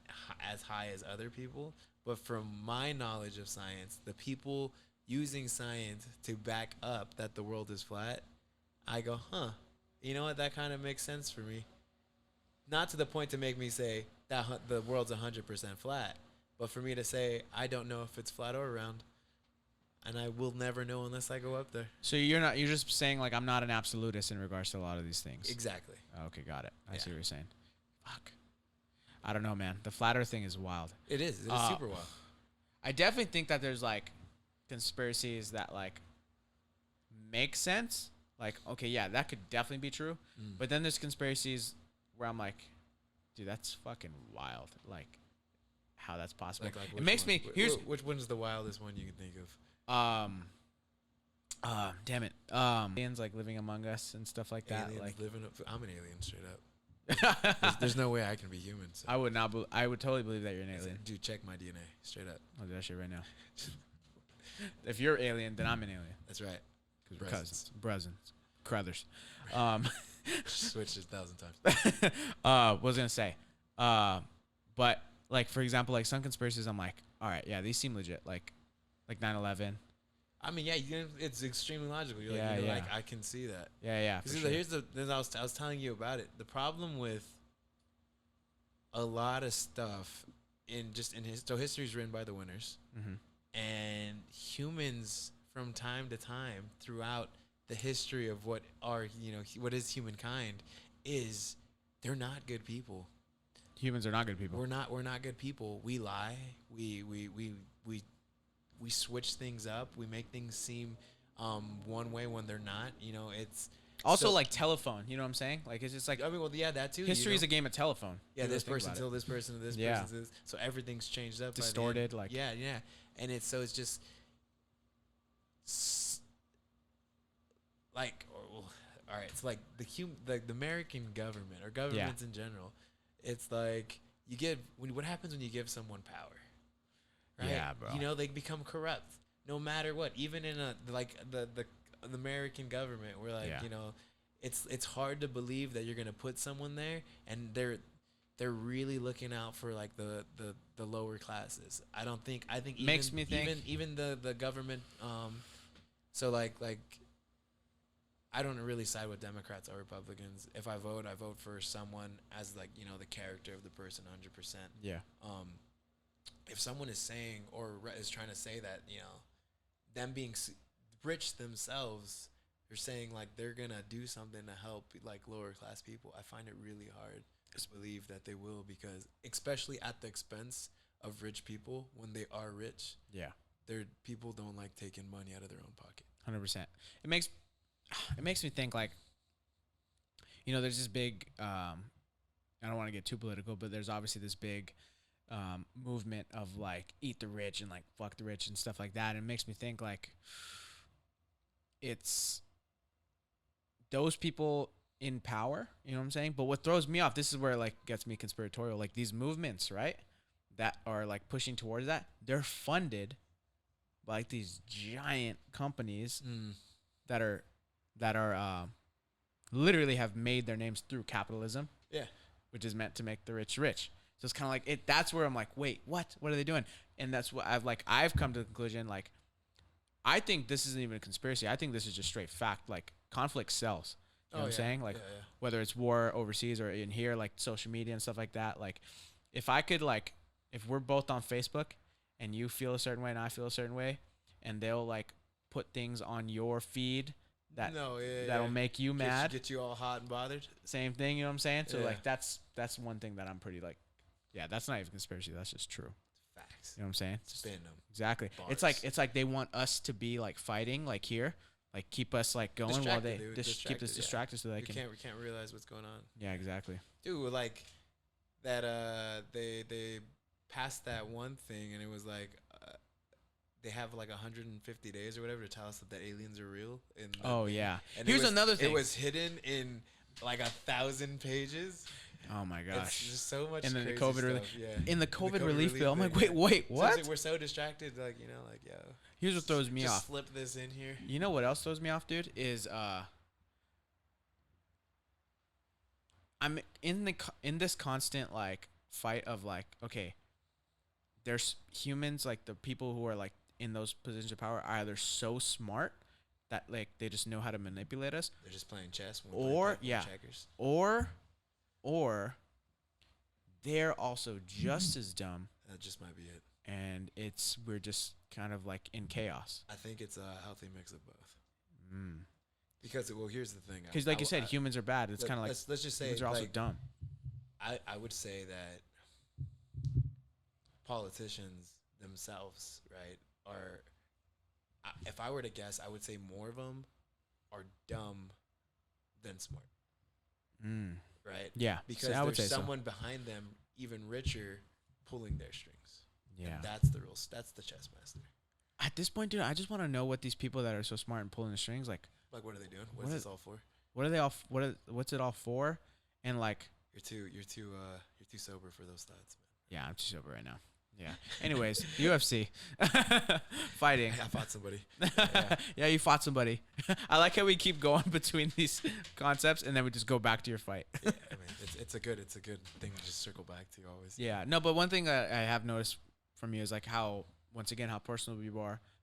as high as other people, but from my knowledge of science, the people using science to back up that the world is flat, I go, huh, you know what, that kind of makes sense for me. Not to the point to make me say that the world's 100% flat, But for me to say, I don't know if it's flat or round, and I will never know unless I go up there. So you're just saying like I'm not an absolutist in regards to a lot of these things. Exactly. Okay, got it. I Yeah. see what you're saying. Fuck. I don't know, man. The flat earth thing is wild. It is. It is super wild. I definitely think that there's like conspiracies that like make sense. Like, okay, yeah, that could definitely be true. But then there's conspiracies where I'm like, dude, that's fucking wild. Like, how that's possible. It makes me. Here's which one's the wildest one you can think of? Damn it. Aliens like living among us and stuff like that. Aliens Like, living up. I'm an alien straight up. there's no way I can be human. So. I would not. I would totally believe that you're an alien. Dude, check my DNA straight up. I'll do that shit right now. If you're alien, then I'm an alien. That's right. Because Cousins. Crothers. Switched 1,000 times. What was I gonna say? But like for example, like some conspiracies, I'm like, all right, yeah, these seem legit. Like 9/11. I mean, yeah, it's extremely logical. You're Yeah, like, yeah. Like, I can see that. Yeah. For sure. Here's I was telling you about it. The problem with a lot of stuff so history is written by the winners, and humans from time to time throughout the history of what is humankind is they're not good people. Humans are not good people. We're not good people. We lie. We switch things up. We make things seem one way when they're not. It's also like telephone. You know what I'm saying? Like it's just like I mean, well, yeah, that too. History is a game of telephone. Yeah, this person till this person to this person to this. So everything's changed up, distorted. Like yeah, and it's just like all right. It's like the American government or governments in general. It's like what happens when you give someone power. Right? Yeah, bro. They become corrupt no matter what. Even in the American government, we're like, it's hard to believe that you're gonna put someone there, and they're really looking out for like the lower classes. I think makes me think even the government. So like I don't really side with Democrats or Republicans. If I vote for someone as like the character of the person, 100%. Yeah. If someone is saying or is trying to say that, them being rich themselves, they're saying like they're going to do something to help like lower class people, I find it really hard to believe that they will, because especially at the expense of rich people when they are rich. Yeah. People don't like taking money out of their own pocket. 100%. It makes me think like, there's this big, I don't want to get too political, but there's obviously this big movement of like eat the rich and like fuck the rich and stuff like that. And it makes me think like it's those people in power, you know what I'm saying? But what throws me off, this is where it like gets me conspiratorial, like these movements, right, that are like pushing towards that, they're funded by like these giant companies that are literally have made their names through capitalism. Yeah. Which is meant to make the rich rich. So it's kind of like it. That's where I'm like, wait, what? What are they doing? And that's what I've come to the conclusion. Like, I think this isn't even a conspiracy. I think this is just straight fact. Like, conflict sells. You know what I'm saying? Like, whether it's war overseas or in here, like social media and stuff like that. Like, if we're both on Facebook and you feel a certain way and I feel a certain way, and they'll like put things on your feed that'll make you mad, get you all hot and bothered. Same thing, you know what I'm saying? So like that's one thing that I'm pretty like, yeah, that's not even conspiracy. That's just true. Facts. You know what I'm saying? Spin them. Exactly. Bars. It's like they want us to be like fighting like here, like keep us like going while they keep us distracted so they we can't realize what's going on. Yeah, exactly. Dude, like that they passed that one thing and it was like they have like 150 days or whatever to tell us that the aliens are real. Yeah. And here's another thing. It was hidden in like 1,000 pages. Oh my gosh. It's just so much. And then crazy the COVID stuff. in the COVID relief bill. I'm like, wait, what? So we're so distracted, like yo. Here's what throws me off. Slip this in here. You know what else throws me off, dude? Is I'm in this constant like fight of like, okay, there's humans, like the people who are like in those positions of power are either so smart that like they just know how to manipulate us. They're just playing chess. Or checkers. Or they're also just as dumb That just might be it. And we're just kind of like in chaos. I think it's a healthy mix of both. Mm. Because, well, here's the thing. Because like you said, humans are bad. It's kind of like let's just say humans are also like, dumb. I would say that politicians themselves, right, are, if I were to guess, I would say more of them are dumb than smart. Right? Yeah. Because there's someone behind them, even richer, pulling their strings. Yeah. And that's the real. That's the chess master. At this point, dude, I just want to know what these people that are so smart and pulling the strings, like what are they doing? What is this all for? What are they all? What's it all for? And like, you're too sober for those thoughts, man. Yeah, I'm too sober right now. Yeah. Anyways, UFC fighting. I fought somebody. Yeah, you fought somebody. I like how we keep going between these concepts and then we just go back to your fight. Yeah, I mean, it's a good thing to just circle back to always. Yeah. No, but one thing that I have noticed from you is like how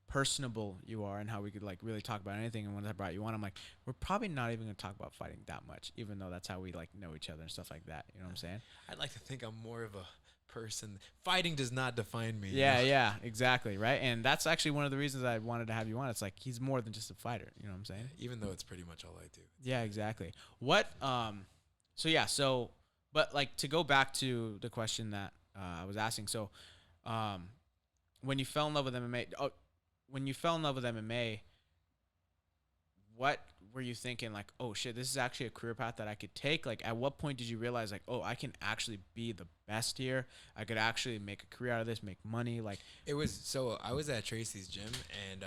personable you are and how we could like really talk about anything. And when I brought you on, I'm like, we're probably not even gonna talk about fighting that much, even though that's how we like know each other and stuff like that. You know what I'm saying? I'd like to think I'm more of a person. Fighting does not define me. Yeah, exactly, right? And that's actually one of the reasons I wanted to have you on. It's like he's more than just a fighter. You know what I'm saying? Even though it's pretty much all I do. Yeah, exactly. But like to go back to the question that I was asking. So, when you fell in love with MMA, what were you thinking? Like, oh shit, this is actually a career path that I could take. Like, at what point did you realize, like, oh, I can actually be the best here. I could actually make a career out of this, make money. Like, I was at Tracy's gym, and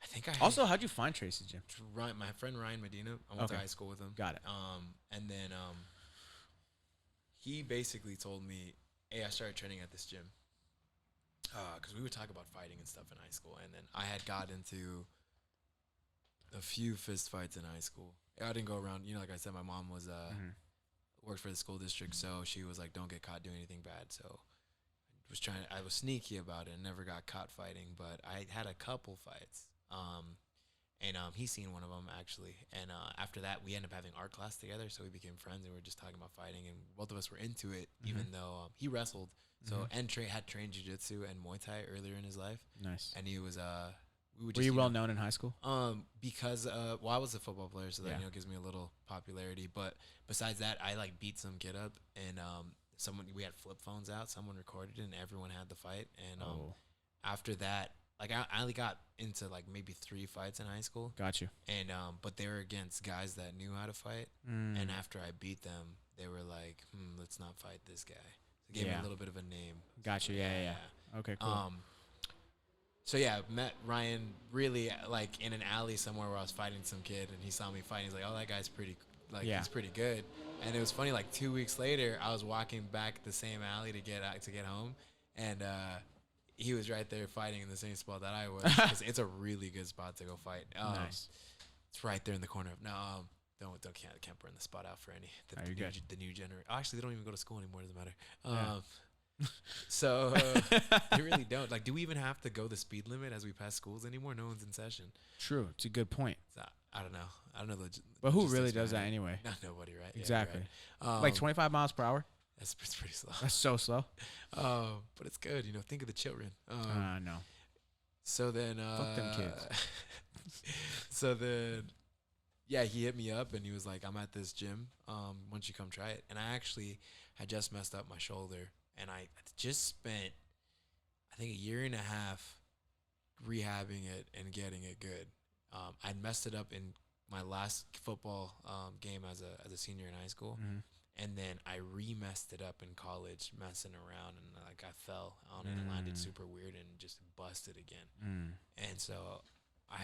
I think also, how'd you find Tracy's gym? My friend Ryan Medina. I went to high school with him. Got it. And then he basically told me, hey, I started training at this gym. Because we would talk about fighting and stuff in high school, and then I had got into a few fist fights in high school. I didn't go around, like I said, my mom was worked for the school district, so she was like, don't get caught doing anything bad. So I was sneaky about it and never got caught fighting, but I had a couple fights. And he's seen one of them actually. And after that, we ended up having art class together, so we became friends, and we were just talking about fighting, and both of us were into it, even though he wrestled. So and had trained jiu-jitsu and Muay Thai earlier in his life. Nice. And he was were you well known in high school? Because I was a football player, so that gives me a little popularity. But besides that, I like beat some kid up, and we had flip phones out. Someone recorded it, and everyone had the fight. And after that, like I only got into like maybe 3 fights in high school. Got you. And but they were against guys that knew how to fight. And after I beat them, they were like, let's not fight this guy. So gave me a little bit of a name. Got you. Yeah. Okay, cool. So yeah, met Ryan really like in an alley somewhere where I was fighting some kid, and he saw me fighting. He's like, "Oh, that guy's he's pretty good." And it was funny. Like 2 weeks later, I was walking back the same alley to get home, and he was right there fighting in the same spot that I was. 'Cause it's a really good spot to go fight. Nice. It's right there in the corner. No, can't burn the spot out for any. The new generation. Actually, they don't even go to school anymore. Doesn't matter. So they really don't. Like, do we even have to go the speed limit as we pass schools anymore? No one's in session. True. It's a good point. So, I don't know. But who really does that anyway? Not nobody, right? Exactly. Yeah, right. Like 25 miles per hour? It's pretty slow. That's so slow. But it's good. Think of the children. No. So then... fuck them kids. So then... Yeah, he hit me up, and he was like, I'm at this gym. Why don't you come try it? And I actually had just messed up my shoulder. And I just spent, I think, 1.5 years rehabbing it and getting it good. I messed it up in my last football game as a senior in high school, and then I messed it up in college, messing around, and like I fell on it and landed super weird and just busted again. And so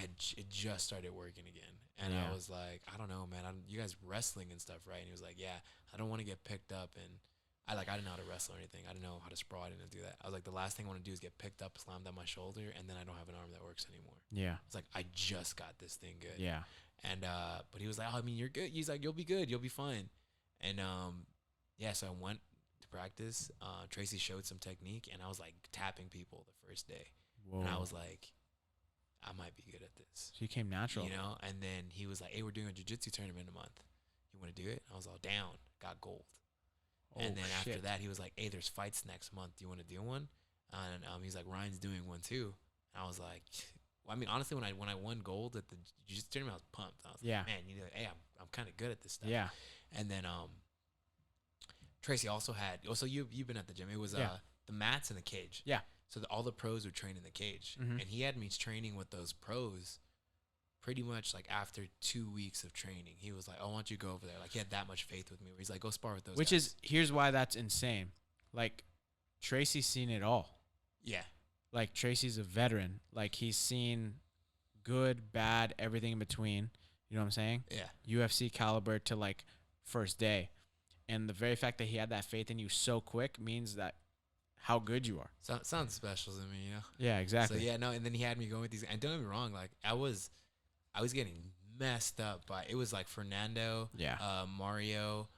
it just started working again, and I was like, I don't know, man. You guys wrestling and stuff, right? And he was like, yeah, I don't want to get picked up and. I didn't know how to wrestle or anything. I didn't know how to sprawl. I didn't do that. I was like, the last thing I want to do is get picked up, slammed on my shoulder, and then I don't have an arm that works anymore. Yeah. It's like, I just got this thing good. Yeah. And, but he was like, oh, I mean, you're good. He's like, you'll be good. You'll be fine. And, so I went to practice. Tracy showed some technique, and I was like tapping people the first day. Whoa. And I was like, I might be good at this. So you came natural. And then he was like, hey, we're doing a jiu-jitsu tournament in a month. You want to do it? I was all down. Got gold. And then after shit. that, he was like, "Hey, there's fights next month. Do you want to do one?" And he's like, "Ryan's doing one too." And I was like, well, I mean, honestly, when I won gold at the jiu-jitsu tournament, I was pumped. I was Yeah. like, man, hey, I'm kind of good at this stuff. Yeah. And then Tracy also had. So you've been at the gym. It was Yeah. the mats and the cage. Yeah. So all the pros would train in the cage, Mhm. and he had me training with those pros. Pretty much like after 2 weeks of training, he was like, "I want you to go over there." Like he had that much faith with me. Where he's like, "Go spar with those." Which guys. is, here's why that's insane. Like, Tracy's seen it all. yeah, Like, Tracy's a veteran. Like, he's seen good, bad, everything in between. You know what I'm saying? yeah. UFC caliber to, like, first day. And the very fact that he had that faith in you so quick means that how good you are. Sounds special to me, you know. Yeah, exactly. So yeah, no, and then he had me going with these. And don't get me wrong, like I was getting messed up by. It was like Fernando, Yeah. Mario,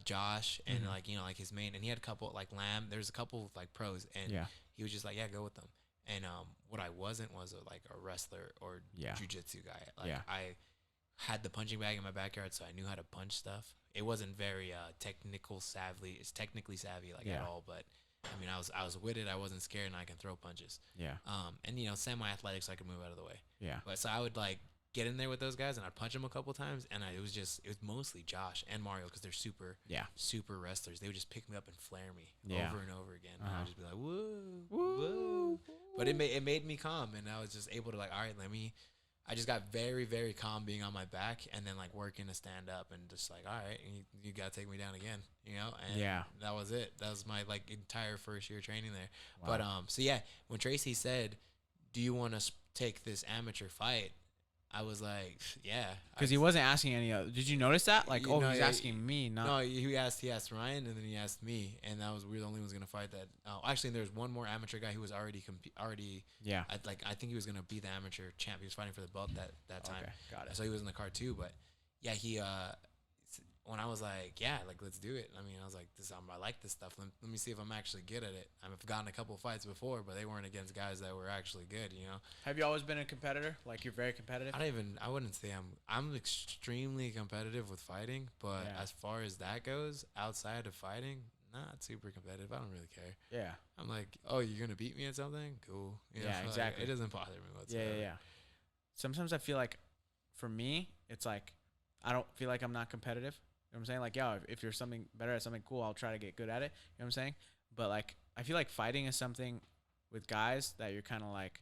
Josh, and Mhm. like like his main. And he had a couple like Lamb. There's a couple like pros, and Yeah. he was just like, yeah, go with them. And what I wasn't was a wrestler or Yeah. jujitsu guy. Like Yeah. I had the punching bag in my backyard, so I knew how to punch stuff. It wasn't very technically savvy like at Yeah. all, but I mean, I was with it. I wasn't scared, and I can throw punches. Yeah. And semi-athletic, so I could move out of the way. Yeah. But so I would like get in there with those guys, and I'd punch them a couple times, and it was mostly Josh and Mario because they're Yeah. super wrestlers. They would just pick me up and flare me Yeah. over and over again. And Uh-huh. I'd just be like, whoa, Woo. whoa. But it made me calm, and I was just able to like, all right, I just got very, very calm being on my back, and then like working to stand up, and just like, all right, you gotta take me down again, you know? And Yeah. that was it. That was my like entire first year training there. Wow. But so yeah, when Tracy said, "Do you want to take this amateur fight?" I was like, "Yeah," Because he wasn't asking any other. Did you notice that? Like, You oh, know, he's yeah, asking me, not. No, he asked Ryan, and then he asked me, and we were the only ones gonna fight that. Actually, there's one more amateur guy who was already Yeah. I think he was gonna be the amateur champ. He was fighting for the belt that time. Okay, got it. So he was in the card too. But yeah, he when I was like, yeah, like let's do it. I mean, I was like, I like this stuff. Let me see if I'm actually good at it. I've gotten a couple of fights before, but they weren't against guys that were actually good. You know. Have you always been a competitor? Like, you're very competitive? I wouldn't say I'm extremely competitive with fighting, but Yeah. as far as that goes, outside of fighting, not super competitive. I don't really care. Yeah. I'm like, oh, you're gonna beat me at something? Cool. You know, Yeah, like, exactly. it doesn't bother me whatsoever. Yeah. Sometimes I feel like, for me, it's like, I don't feel like I'm not competitive. You know what I'm saying? Like, yeah, if you're something better at something cool, I'll try to get good at it. You know what I'm saying? But, like, I feel like fighting is something with guys that you're kind of like,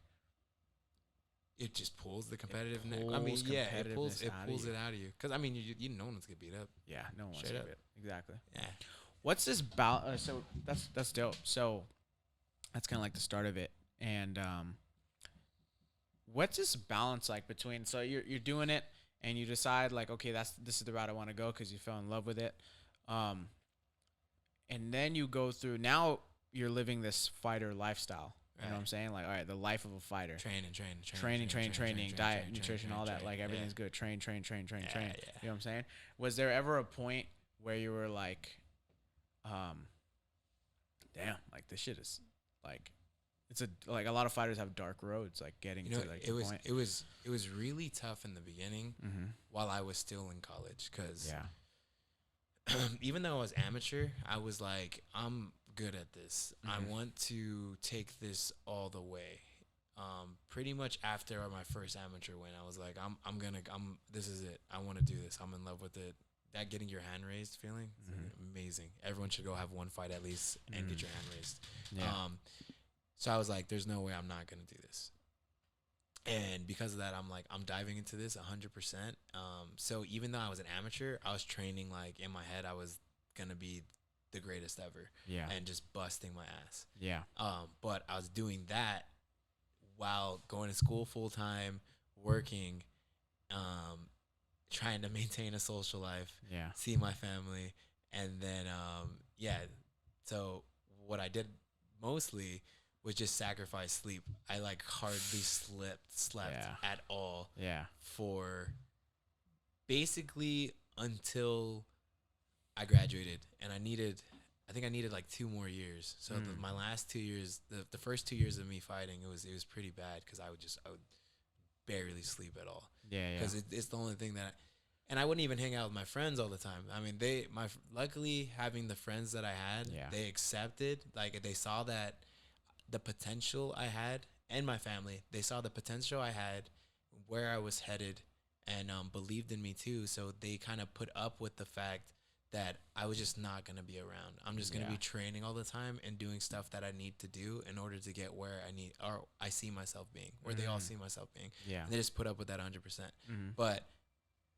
It just pulls the competitiveness. pulls It pulls competitiveness out of you. it out of you. Because I mean, you no one's gonna beat up. yeah, no one wants Straight to up. do it. Exactly. Yeah. What's this balance? So that's dope. So that's kind of like the start of it. And what's this balance like between? So you're doing it, and you decide like, okay, this is the route I want to go because you fell in love with it. And then you go through. Now you're living this fighter lifestyle. You know what I'm saying? Like, all right, the life of a fighter. Training, Diet, nutrition, all that. Like, everything's good. Train. Yeah. You know what I'm saying? Was there ever a point where you were like, damn, like this shit is like, it's like a lot of fighters have dark roads, like getting You know, to like it the was point. it was really tough in the beginning Mm-hmm. while I was still in college because Yeah. even though I was amateur, I was like, I'm good at this. Mhm. I want to take this all the way. Pretty much after my first amateur win, I was like, this is it. I want to do this. I'm in love with it. That getting your hand raised feeling, it's amazing. Everyone should go have one fight at least and get your hand raised. Yeah. So I was like, there's no way I'm not going to do this. And because of that, I'm like, I'm diving into this 100%. So even though I was an amateur, I was training like in my head, I was going to be the greatest ever. Yeah. And just busting my ass. Yeah. But I was doing that while going to school full time, working, trying to maintain a social life, Yeah. see my family. And then, so what I did mostly was just sacrifice sleep. I like hardly slept Yeah. at all Yeah. for basically until I graduated, and I think I needed like 2 more years. So my last 2 years, the first 2 years of me fighting, it was pretty bad because I would barely sleep at all. Yeah. Because it's the only thing that, And I wouldn't even hang out with my friends all the time. I mean, luckily having the friends that I had, they accepted, like they saw that the potential I had, and my family, they saw the potential I had, where I was headed, and believed in me too. So they kind of put up with the fact that I was just not going to be around. I'm just going to be training all the time and doing stuff that I need to do in order to get where I see myself being, where they all see myself being. Yeah. And they just put up with that 100%. But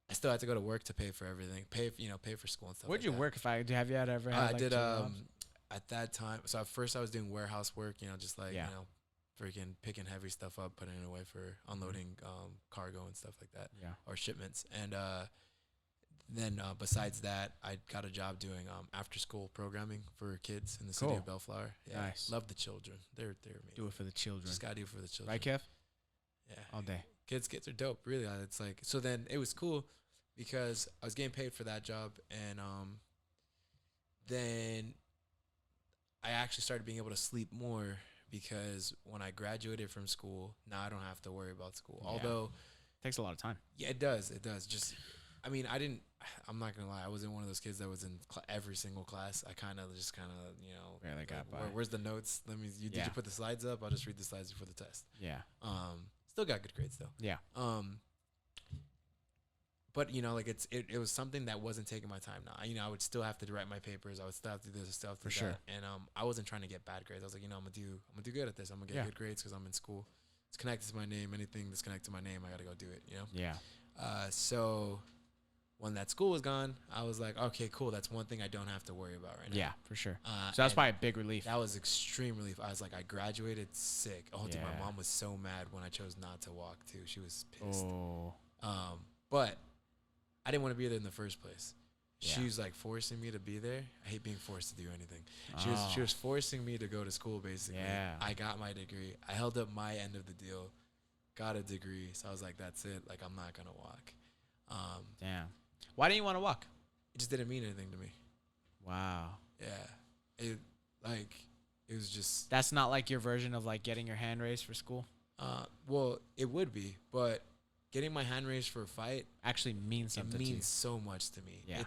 I still had to go to work to pay for everything, pay for school and stuff. Where'd you work? Have you ever had I did at that time. So at first I was doing warehouse work, just like, freaking picking heavy stuff up, putting it away for unloading cargo and stuff like that, or shipments. And then besides that, I got a job doing after school programming for kids in the city of Bellflower. Yeah, nice. Love the children. They're amazing. Do it for the children. Just gotta do it for the children. Right, Kev? Yeah. All day. Kids are dope. Really, it's like, so then it was cool because I was getting paid for that job, and then I actually started being able to sleep more because when I graduated from school, now I don't have to worry about school. Although it takes a lot of time. Yeah, it does. Just, I mean, I'm not gonna lie, I wasn't one of those kids that was in every single class. I kind of barely got by. Where's the notes? Did you put the slides up? I'll just read the slides before the test. Yeah. Still got good grades though. Yeah. But it was something that wasn't taking my time now. I would still have to write my papers. I would still have to do this stuff for sure. And I wasn't trying to get bad grades. I was like, I'm gonna do good at this. I'm gonna get good grades because I'm in school. It's connected to my name. Anything that's connected to my name, I gotta go do it. Yeah. So when that school was gone, I was like, okay, cool. That's one thing I don't have to worry about right now. Yeah, for sure. So that's probably a big relief. That was extreme relief. I was like, I graduated sick. Oh, dude, my mom was so mad when I chose not to walk too. She was pissed. Oh. But I didn't want to be there in the first place. Yeah. She was like forcing me to be there. I hate being forced to do anything. She was forcing me to go to school basically. Yeah. I got my degree. I held up my end of the deal, got a degree. So I was like, that's it. Like, I'm not gonna walk. Damn. Why didn't you want to walk? It just didn't mean anything to me. Wow. Yeah. It was just. That's not like your version of like getting your hand raised for school? Well, it would be, but getting my hand raised for a fight actually means something. It means so much to me. Yeah.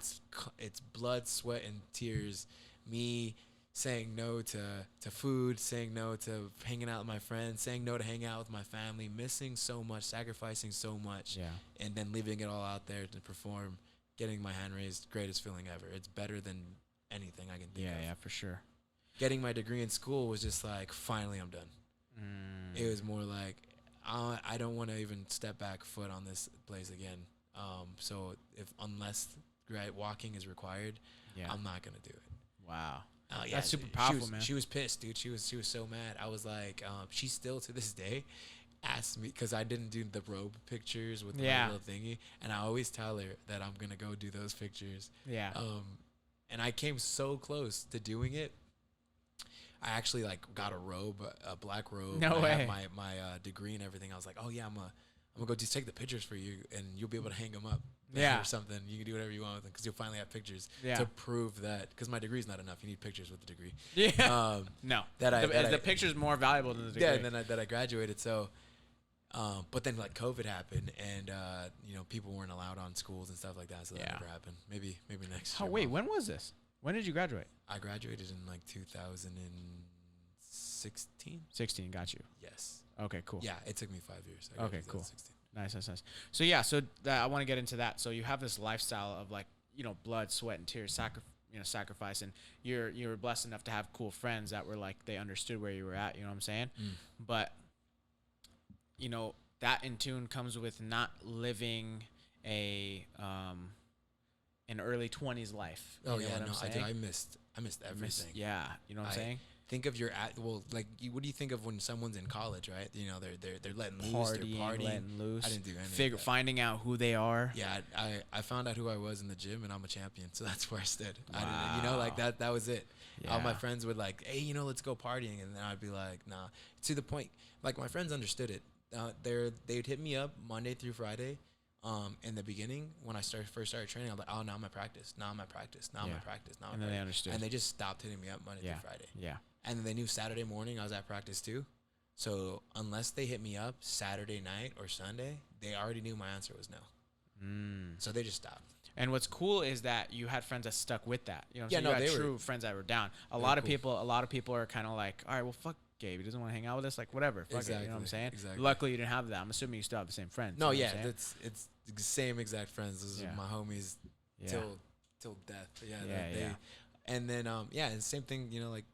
It's blood, sweat, and tears. Me saying no to food, saying no to hanging out with my friends, saying no to hanging out with my family, missing so much, sacrificing so much, and then leaving it all out there to perform. Getting my hand raised, greatest feeling ever. It's better than anything I can think of. Yeah, for sure. Getting my degree in school was just like, finally I'm done. It was more like, I don't want to even step back foot on this place again. So unless walking is required, I'm not gonna do it. Wow. That's super powerful, man. She was pissed, dude. She was so mad. I was like, she still to this day asks me, because I didn't do the robe pictures with the little thingy, and I always tell her that I'm gonna go do those pictures. Yeah. And I came so close to doing it. I actually got a robe, a black robe. No way. I had my degree and everything. I was like, oh yeah, I'm gonna go just take the pictures for you, and you'll be able to hang them up. Or something. You can do whatever you want with them because you'll finally have pictures to prove that. Because my degree's not enough. You need pictures with the degree. Yeah. No. The picture's more valuable than the degree. Yeah, and then that I graduated. So, but then COVID happened, and people weren't allowed on schools and stuff like that. So that never happened. Maybe next year. Oh wait, when was this? When did you graduate? I graduated in 2016. 16, got you. Yes. Okay, cool. Yeah, it took me 5 years. Okay, cool. 16. Nice. So I want to get into that. So you have this lifestyle of blood, sweat, and tears, sacrifice, and you were blessed enough to have cool friends that were they understood where you were at. You know what I'm saying? But that in tune comes with not living an early 20s life. Oh yeah, no, I missed everything. You know what I'm saying? Think of what do you think of when someone's in college, right? They're letting loose, they're partying. Letting loose. I didn't do anything. Finding out who they are. Yeah, I found out who I was in the gym, and I'm a champion, so that's where I stood. Wow. That was it. Yeah. All my friends would hey, let's go partying, and then I'd be like, nah. To the point, my friends understood it. They'd hit me up Monday through Friday. In the beginning, when I first started training, I was like, oh, now I'm at practice. Now I'm at practice. And then they understood. And they just stopped hitting me up Monday through Friday. Yeah. And then they knew Saturday morning I was at practice too. So unless they hit me up Saturday night or Sunday, they already knew my answer was no. So they just stopped. And what's cool is that you had friends that stuck with that. You know, Yeah, so no, you had they were- true friends that were down. A They lot were of cool. people are kind of like, all right, well, fuck Gabe. He doesn't want to hang out with us. Like, whatever. Fuck it. You know what I'm Exactly, saying? exactly. Luckily, you didn't have that. I'm assuming you still have the same friends. No, you know yeah, what I'm it's the same exact friends. Those Yeah. are my homies saying? till death. Yeah, Yeah, they, yeah. And then and same thing. You know, like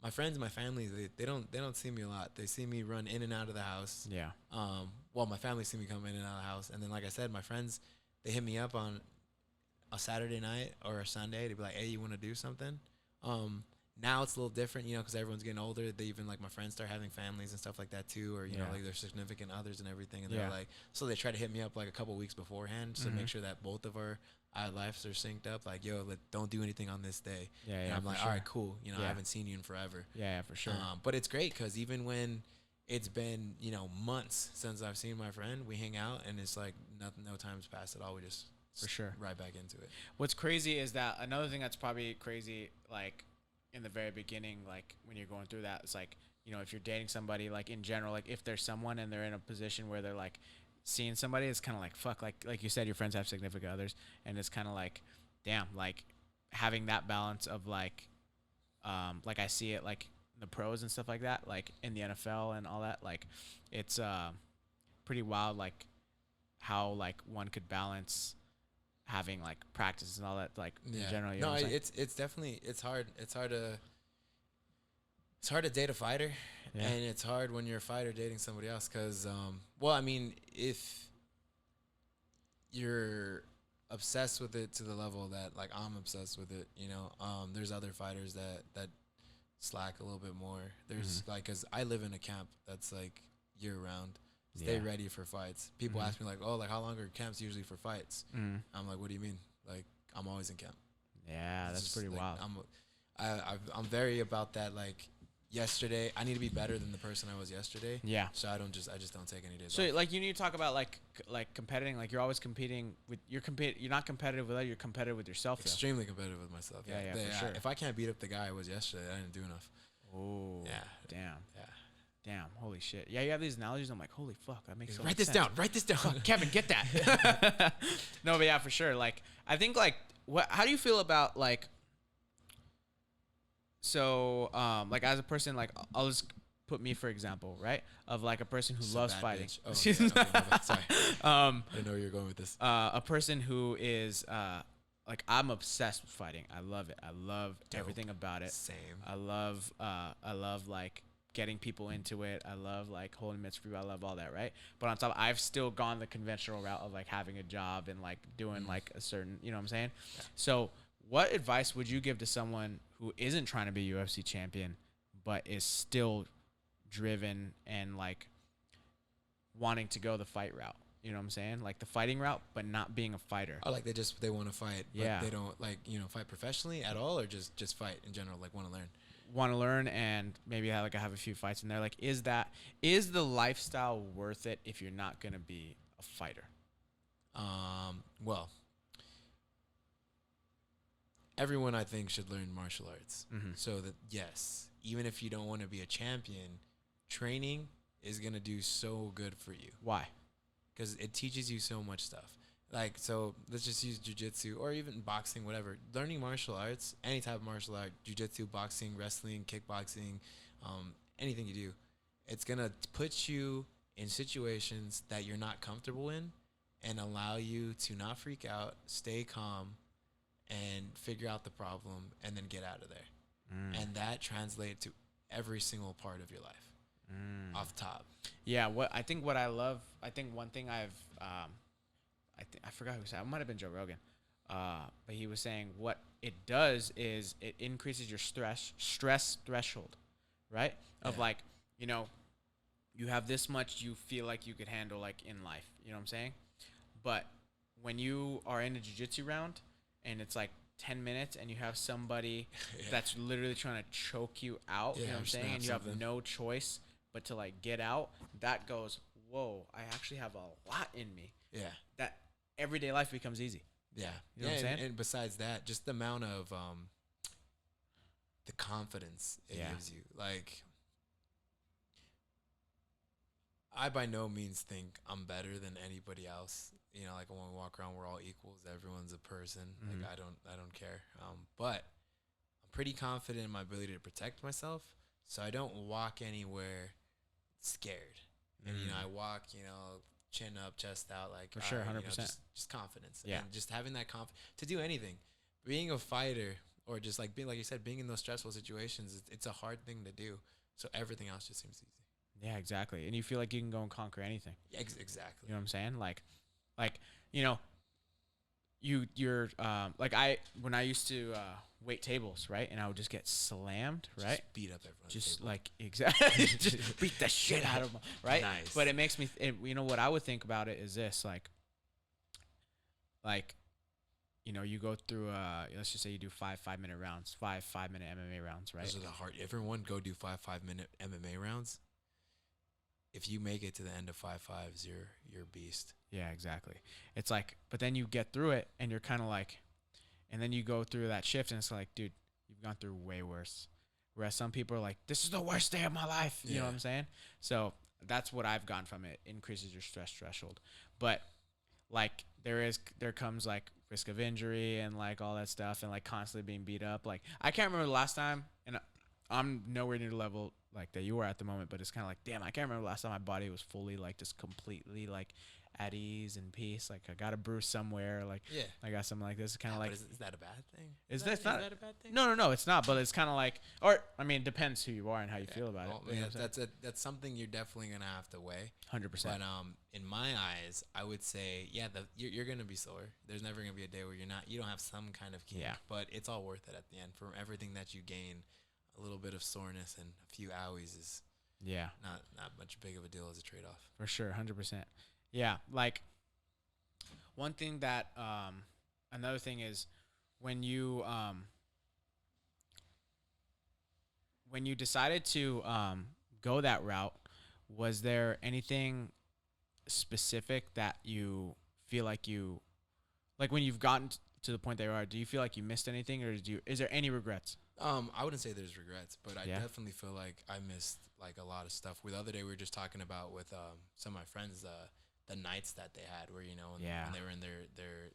my friends, my family, they don't see me a lot. They see me run in and out of the house. Yeah. Well, my family see me come in and out of the house, and then like I said, my friends, they hit me up on a Saturday night or a Sunday to be like, hey, you want to do something? Now it's a little different, you know, because everyone's getting older. They even, like, my friends start having families and stuff like that too, or, you know, Yeah. like their significant others and everything. And Yeah. they're like, so they try to hit me up like a couple weeks beforehand to make sure that both of our lives are synced up. Like, yo, don't do anything on this day. Yeah, And yeah, I'm for like, sure. all right, cool. You know, Yeah. I haven't seen you in forever. Yeah, for sure. But it's great because even when it's been, you know, months since I've seen my friend, we hang out and it's like no time's passed at all. We just For sure. right back into it. What's crazy is that another thing that's probably crazy, like in the very beginning, like when you're going through that, it's like, you know, if you're dating somebody, like in general, like if there's someone and they're in a position where they're like seeing somebody, it's kind of like, fuck, like you said, your friends have significant others, and it's kind of like, damn, like having that balance of like I see it like the pros and stuff like that, like in the NFL and all that, like it's pretty wild, like how like one could balance having like practice and all that, like in general. You know No, what I'm saying? it's definitely hard. It's hard to date a fighter, Yeah. and it's hard when you're a fighter dating somebody else. Cause well, I mean, if you're obsessed with it to the level that like I'm obsessed with it, you know, there's other fighters that slack a little bit more. There's like, cause I live in a camp that's like year round. Stay Yeah. ready for fights. People ask me like, oh, like how long are camps usually for fights? I'm like, what do you mean? Like, I'm always in camp. Yeah, It's that's just, pretty like, wild. I'm very about that. Like, yesterday, I need to be better than the person I was yesterday. Yeah. So I just don't take any days So off. like you need to talk about like competing. Like you're always competing with you're not competitive with others. You're competitive with yourself. Though. Extremely competitive with myself. Yeah, for sure. If I can't beat up the guy I was yesterday, I didn't do enough. Oh. Yeah. Damn. Yeah. Damn. Holy shit. Yeah, you have these analogies. I'm like, holy fuck, that makes so Write much this sense. down. Write this down. Fuck, Kevin, get that. No, but yeah, for sure. Like, I think like, how do you feel about like, so, like as a person, like I'll just put me for example, right? Of like a person who Just a loves bad fighting. bitch. Oh, okay, my bad. Sorry. I Um, didn't know where you were going with this. a person who is like I'm obsessed with fighting. I love it. I love Dope. everything about it. Same. I love like getting people into it. I love like holding mitts for people. I love all that, right? But on top, I've still gone the conventional route of like having a job and like doing like a certain, you know what I'm saying? Yeah. So what advice would you give to someone who isn't trying to be UFC champion, but is still driven and like wanting to go the fight route? You know what I'm saying? Like the fighting route, but not being a fighter. Oh, like they want to fight, but Yeah. they don't like, you know, fight professionally at all, or just fight in general, like want to learn. Want to learn and maybe have a few fights in there. Like, is the lifestyle worth it if you're not gonna be a fighter? Well, everyone I think should learn martial arts. So that yes, even if you don't want to be a champion, training is gonna do so good for you Why? because it teaches you so much stuff. Like, so let's just use jiu-jitsu or even boxing, whatever. Learning martial arts, any type of martial art, jiu-jitsu, boxing, wrestling, kickboxing, anything you do, it's going to put you in situations that you're not comfortable in and allow you to not freak out, stay calm, and figure out the problem and then get out of there. And that translates to every single part of your life off top. Yeah. What I love. I think one thing I forgot who said. It might have been Joe Rogan. But he was saying what it does is it increases your stress threshold, right? Of Yeah. like, you know, you have this much you feel like you could handle like in life. You know what I'm saying? But when you are in a jiu-jitsu round and it's like 10 minutes and you have somebody Yeah. that's literally trying to choke you out, you Yeah, know what I'm or saying? snap And you have something. no choice but to like get out, that goes, whoa, I actually have a lot in me. Yeah. That everyday life becomes easy. Yeah. You know what I'm saying? And besides that, just the amount of the confidence it Yeah. gives you. Like, I by no means think I'm better than anybody else. You know, like when we walk around, we're all equals. Everyone's a person. Mhm. Like I don't care. But I'm pretty confident in my ability to protect myself, so I don't walk anywhere scared. And you know, I walk, you know, chin up, chest out, like For sure, all right, 100%. just confidence. Yeah. And just having that confidence to do anything. Being a fighter, or just like being, like you said, being in those stressful situations, it's a hard thing to do. So everything else just seems easy. Yeah, exactly. And you feel like you can go and conquer anything. Yeah, exactly. You know what I'm saying? Like, you know, you're like when I used to wait tables, right? And I would just get slammed, right? Just beat up everyone. Just like exactly, just beat the shit out of them, right? Nice. But it makes me, you know, what I would think about it is this, like, you know, you go through, let's just say you do 5-minute rounds, 5-minute MMA rounds, right? Those are the hard. Everyone go do 5-minute MMA rounds. If you make it to the end of 5-5s, you're a beast. Yeah, exactly. It's like, but then you get through it and you're kind of like, and then you go through that shift and it's like, dude, you've gone through way worse. Whereas some people are like, this is the worst day of my life. You know what I'm saying? So that's what I've gotten from it. Increases your stress threshold. But like there comes like risk of injury and like all that stuff and like constantly being beat up. Like I can't remember the last time, and I'm nowhere near the level like that you were at the moment, but it's kind of like, damn, I can't remember the last time my body was fully like just completely like at ease and peace. Like I got a bruise somewhere. Like I got something like this. It's kind of like, is that a bad thing? Is that a bad thing? No, it's not. But it's kind of like, or I mean, it depends who you are and how you feel about it. Yeah, that's something you're definitely gonna have to weigh. 100%. But in my eyes, I would say, yeah, you're gonna be sore. There's never gonna be a day where you don't have some kind of kink. Yeah. But it's all worth it at the end. For everything that you gain, a little bit of soreness and a few owies is not much big of a deal as a trade off. For sure, 100%. Yeah, like one thing that another thing is when you decided to go that route, was there anything specific that you feel like you like when you've gotten to the point that you are, do you feel like you missed anything, or is there any regrets? I wouldn't say there's regrets, but I Yeah. definitely feel like I missed like a lot of stuff. The other day we were just talking about with some of my friends the nights that they had where, you know, when they were in their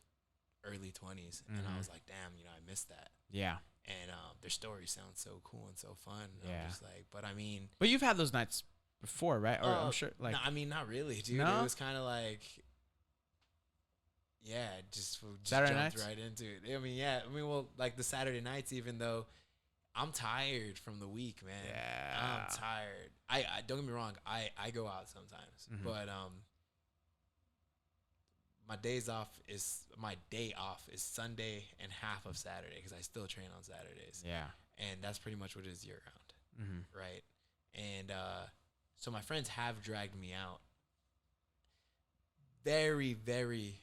early 20s, and I was like, damn, you know, I missed that. Yeah. And their stories sound so cool and so fun. And Yeah. I'm just like, but I mean, But you've had those nights before, right? Or I'm sure, like, no, I mean, not really, dude. No? It was kind of like, yeah, just Saturday jumped nights? right into it. I mean, yeah, I mean, well, like the Saturday nights, even though I'm tired from the week, man. Yeah. I'm tired. I don't get me wrong. I go out sometimes, but my day off is Sunday and half of Saturday because I still train on Saturdays. Yeah. And that's pretty much what it is year round, Mm-hmm. right? And so my friends have dragged me out. Very, very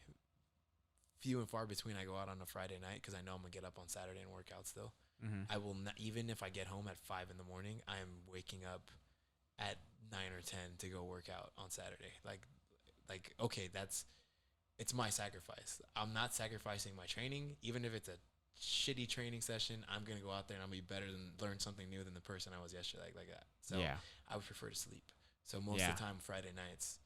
few and far between I go out on a Friday night because I know I'm going to get up on Saturday and work out still. Mm-hmm. I will not, even if I get home at 5 in the morning, I'm waking up at 9 or 10 to go work out on Saturday. Like, okay, it's my sacrifice. I'm not sacrificing my training. Even if it's a shitty training session, I'm going to go out there and I'm going to be better than learn something new than the person I was yesterday, like that. So I would prefer to sleep. So most of the time, Friday nights,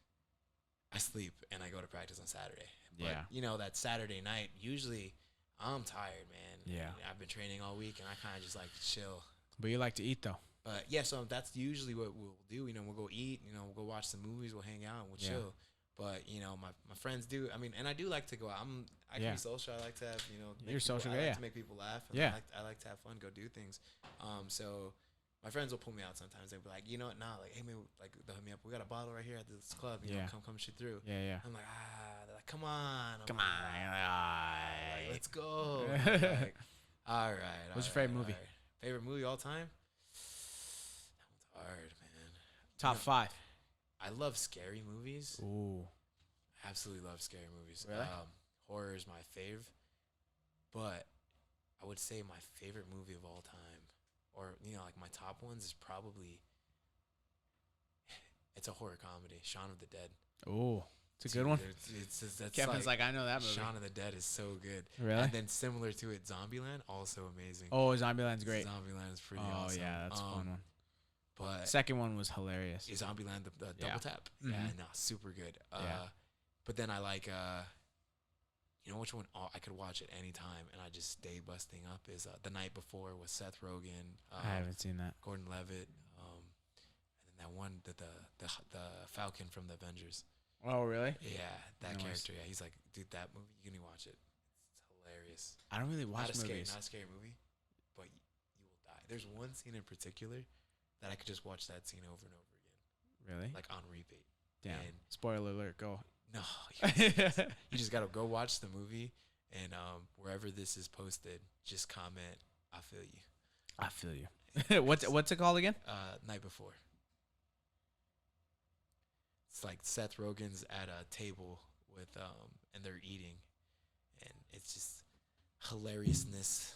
I sleep and I go to practice on Saturday. But, you know, that Saturday night, usually I'm tired, man. Yeah. I've been training all week and I kind of just like to chill. But you like to eat, though. But yeah, so that's usually what we'll do. You know, we'll go eat, you know, we'll go watch some movies, we'll hang out and we'll chill. But, you know, my friends do. I mean, and I do like to go out. I can be social. I like to have, you know, you're social, I like to make people laugh. And I like to have fun, go do things. So my friends will pull me out sometimes. They'll be like, you know what, like, hey, man, like, they'll hit me up. We got a bottle right here at this club. You know, come shoot through. Yeah. I'm like, they're like, come on. Like, let's go. Like, all right. What's your favorite movie? Favorite movie all time? That one's hard, man. Top 5. I love scary movies. Ooh. Absolutely love scary movies. Really? Horror is my fave. But I would say my favorite movie of all time, or, you know, like my top ones is probably, it's a horror comedy, Shaun of the Dead. Ooh. It's a good one. That's Kevin's like, I know that movie. Shaun of the Dead is so good. Really? And then similar to it, Zombieland, also amazing. Oh, Zombieland's great. Zombieland is pretty awesome. Oh, yeah, that's a fun one. But Second one was hilarious. Zombieland, the Yeah. double tap. Mhm. Yeah, no, super good. Yeah. But then I like, you know which one I could watch at any time and I just stay busting up is The Night Before with Seth Rogen. I haven't seen that. Gordon Levitt. And then that one, the Falcon from the Avengers. Oh, really? Yeah, that Nice. character. Yeah, he's like, dude, that movie, you can watch it. It's hilarious. I don't really watch movies. Not a scary movie, but you will die. There's one scene in particular that I could just watch that scene over and over again, Really? like on repeat. Damn. And Spoiler alert. Go. no, you just gotta go watch the movie, and wherever this is posted, just comment. I feel you. I feel you. What's it called again? Night Before. It's like Seth Rogen's at a table with and they're eating, and it's just hilariousness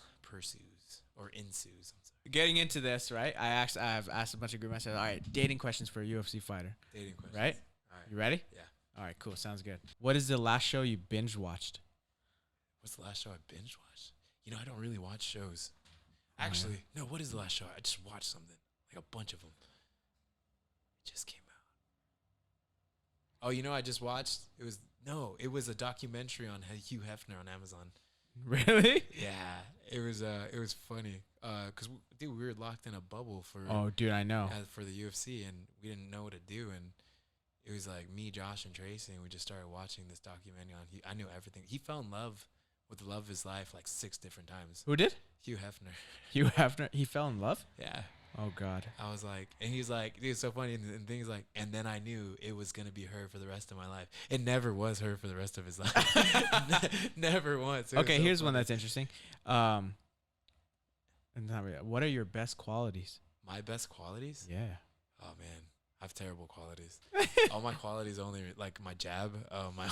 ensues. I'm sorry. Getting into this, right? I've asked a bunch of group myself. All right, dating questions for a UFC fighter. Dating questions. Right? All right. You ready? Yeah. All right, cool. Sounds good. What is the last show you binge watched? What's the last show I binge watched? You know, I don't really watch shows. Oh, yeah. Actually, no. What is the last show? I just watched something, like a bunch of them. It just came out. Oh, you know, I just watched. It was a documentary on Hugh Hefner on Amazon. Really? Yeah, it was funny. Cause we were locked in a bubble for Oh, dude, I know. for the UFC, and we didn't know what to do, and it was like me, Josh, and Tracy, and we just started watching this documentary on. I knew everything. He fell in love with the love of his life like 6 different times. Who did? Hugh Hefner. Hugh Hefner. He fell in love? Yeah. Oh, God. I was like, and he's like, dude, it's so funny. And things like, and then I knew it was going to be her for the rest of my life. It never was her for the rest of his life. Never once. It was Okay, so here's one funny. that's interesting. What are your best qualities? My best qualities? Yeah. Oh, man. I have terrible qualities. All my qualities only, like my jab, my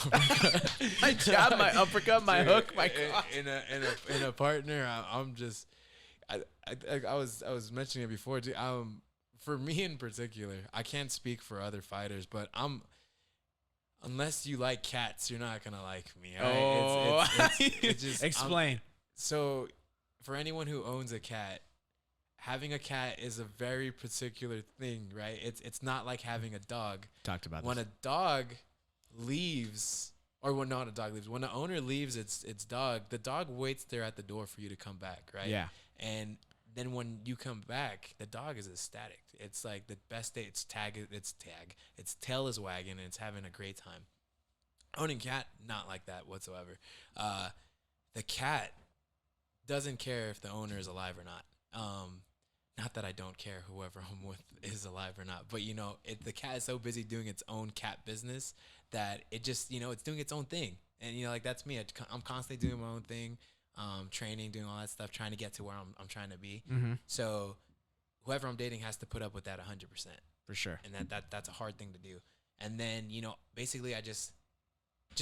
My jab, my uppercut, my Dude, hook, my cross. in a partner, I'm just, I was mentioning it before, dude, for me in particular, I can't speak for other fighters, but unless you like cats, you're not gonna like me. Right? Oh, it's just explain. So, for anyone who owns a cat, having a cat is a very particular thing, right? It's not like having a dog. Talked about When this. a dog leaves, or when not a dog leaves, when the owner leaves its dog, the dog waits there at the door for you to come back, right? Yeah. And then when you come back, the dog is ecstatic. It's like the best day. Its tail is wagging, and it's having a great time. Owning cat, not like that whatsoever. The cat doesn't care if the owner is alive or not. Not that I don't care whoever I'm with is alive or not, but you know, the cat is so busy doing its own cat business that it just, you know, it's doing its own thing. And you know, like that's me. I'm constantly doing my own thing, training, doing all that stuff, trying to get to where I'm trying to be. Mm-hmm. So whoever I'm dating has to put up with that 100%. For sure. And that's a hard thing to do. And then, you know, basically I just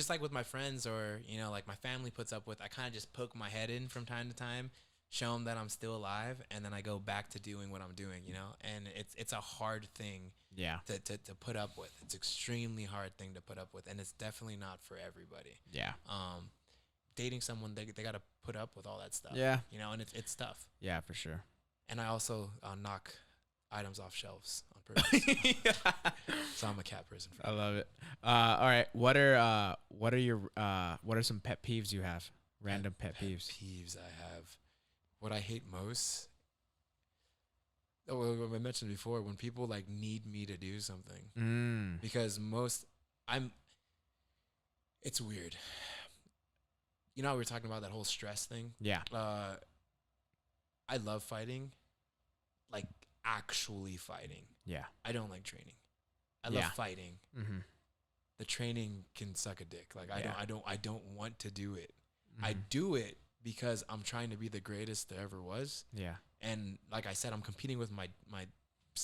like with my friends or, you know, like my family puts up with, I kind of just poke my head in from time to time, show them that I'm still alive, and then I go back to doing what I'm doing, you know? And it's a hard thing Yeah. to put up with. It's extremely hard thing to put up with, and it's definitely not for everybody. Yeah. Dating someone, they got to put up with all that stuff. Yeah. You know, and it's tough. Yeah, for sure. And I also knock items off shelves on purpose. So I'm a cat person. I love it. All right. What are some pet peeves you have? Random pet peeves. Peeves I have. What I hate most. Oh, well, I mentioned before, when people like need me to do something, because it's weird. You know how we were talking about that whole stress thing? Yeah. I love fighting, like actually fighting. Yeah. I don't like training. I Yeah. love fighting. Mm-hmm. The training can suck a dick. Like Yeah. I don't want to do it. Mm-hmm. I do it because I'm trying to be the greatest there ever was. Yeah. And like I said, I'm competing with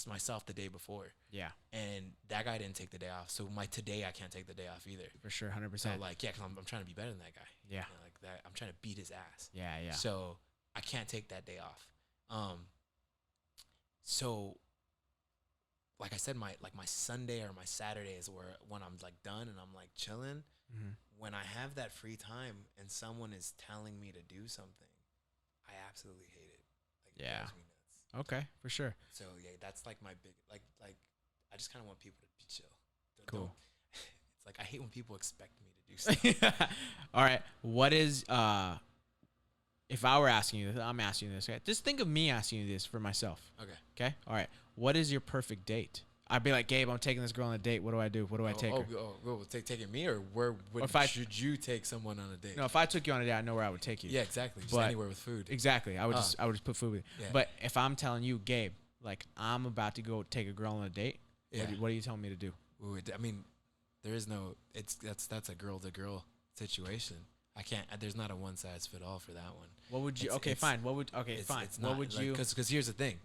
myself the day before. Yeah. And that guy didn't take the day off. So today I can't take the day off either. For sure. 100%. So like, yeah, because I'm trying to be better than that guy. Yeah. You know, like that. I'm trying to beat his ass. Yeah. Yeah. So I can't take that day off. So like I said, my Sunday or my Saturday is when I'm like done and I'm like chilling. Mm-hmm. When I have that free time and someone is telling me to do something, I absolutely hate it. Like, it Yeah. drives me nuts. Okay, for sure. So yeah, that's like my big like. I just kind of want people to be chill. Cool. It's like I hate when people expect me to do stuff. All right. What is if I were asking you this, I'm asking you this. Okay? Just think of me asking you this for myself. Okay. Okay. All right. What is your perfect date? I'd be like, Gabe, I'm taking this girl on a date. What do I do? What do I take her? Taking me, or where would should you take someone on a date? No, if I took you on a date, I know where I would take you. Yeah, exactly. Just But- anywhere with food. Exactly. I would just put food with you. Yeah. But if I'm telling you, Gabe, like I'm about to go take a girl on a date, Yeah. what are you telling me to do? Ooh, I mean, there is no. That's a girl to girl situation. I can't. There's not a one size fit all for that one. What would you? It's- Fine. What would? Okay, It's- fine. It's What not, would like, you? Because here's the thing.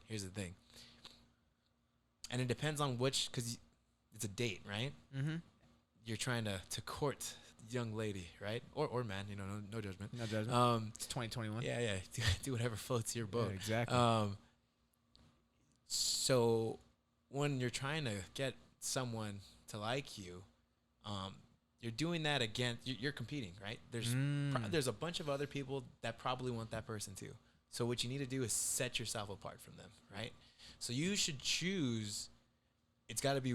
And it depends on which. Because it's a date, right? Mm-hmm. You're trying to court young lady, right? Or man. No judgment. No judgment. It's 2021. Yeah. Do whatever floats your Yeah, boat. exactly. So when you're trying to get someone to like you, you're doing that against. You're competing, right? There's a bunch of other people that probably want that person too. So what you need to do is set yourself apart from them, right? So you should choose. It's got to be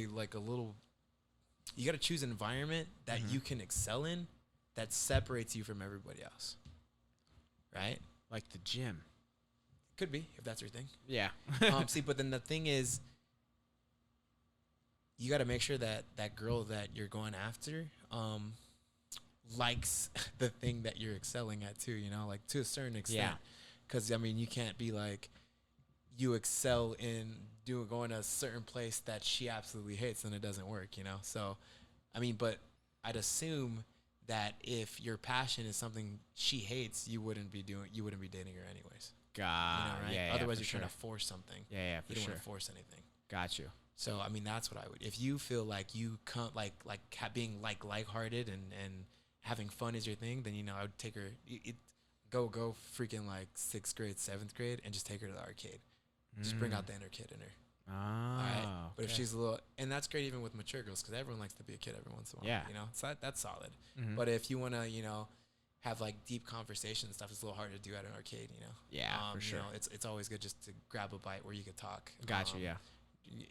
like a little. You got to choose an environment that you can excel in, that separates you from everybody else, right? Like the gym. Could be, if that's your thing. Yeah. See, but then the thing is, you got to make sure that that girl that you're going after likes the thing that you're excelling at too, like to a certain extent. Yeah. Because, I mean, you can't be like, you excel in going to a certain place that she absolutely hates, and it doesn't work, So, I mean, but I'd assume that if your passion is something she hates, you wouldn't be dating her anyways. God. Right? Yeah. Otherwise, for you're sure. trying to force something. Yeah. You For don't sure. want to force anything. Got you. So I mean, that's what I would. If you feel like you can't being lighthearted and having fun is your thing, then I would take her. Go freaking like 6th grade, 7th grade, and just take her to the arcade. Just bring out the inner kid in her. Ah. All right. But if she's a little, and that's great even with mature girls, because everyone likes to be a kid every once in a while. Yeah. So that's solid. Mhm. But if you wanna, have like deep conversation and stuff, it's a little harder to do at an arcade. Yeah, for sure. It's always good just to grab a bite where you could talk. Got you. Yeah.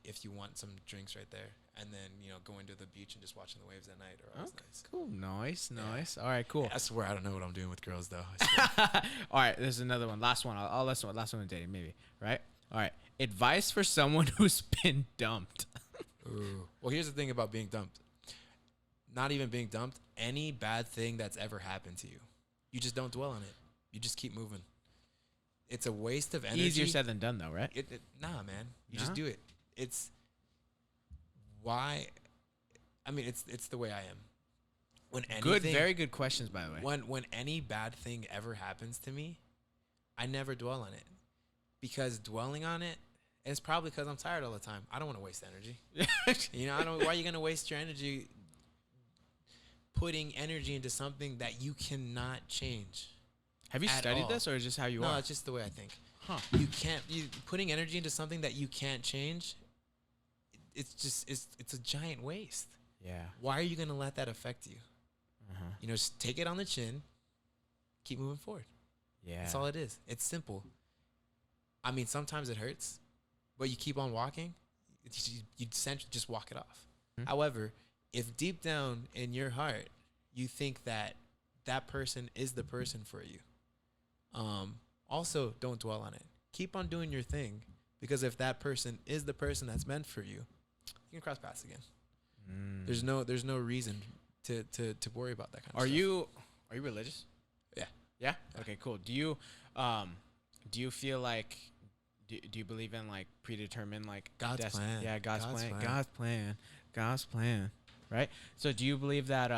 If you want some drinks right there, and then going to the beach and just watching the waves at night are always nice. Cool. Nice. Yeah. All right. Cool. I swear I don't know what I'm doing with girls though. I swear. All right. There's another one. Last one. I'll last one in dating maybe. Right. All right. Advice for someone who's been dumped. Ooh. Well, here's the thing about being dumped. Not even being dumped. Any bad thing that's ever happened to you, you just don't dwell on it. You just keep moving. It's a waste of energy. Easier said than done, though, right? Nah, man. You Nah? just do it. It's why. I mean, it's the way I am. When anything, Very good questions, by the way. when any bad thing ever happens to me, I never dwell on it, because dwelling on it, and it's probably because I'm tired all the time. I don't want to waste energy. I don't. Why are you gonna waste your energy putting energy into something that you cannot change? Have you at studied all. this, or is this how you No, are? it's just the way I think. Huh. You can't. You putting energy into something that you can't change. It's a giant waste. Yeah. Why are you gonna let that affect you? Uh-huh. Just take it on the chin. Keep moving forward. Yeah. That's all it is. It's simple. I mean, sometimes it hurts, but you keep on walking. You essentially just walk it off. Mhm. However, if deep down in your heart you think that that person is the person for you, also don't dwell on it. Keep on doing your thing, because if that person is the person that's meant for you, you can cross paths again. Mm. There's no reason to worry about that kind of Are stuff. you religious? Yeah. Yeah. Okay. Cool. Do you feel like do you believe in like predetermined like God's plan. Yeah, God's God's plan. plan. God's plan. Right. So do you believe that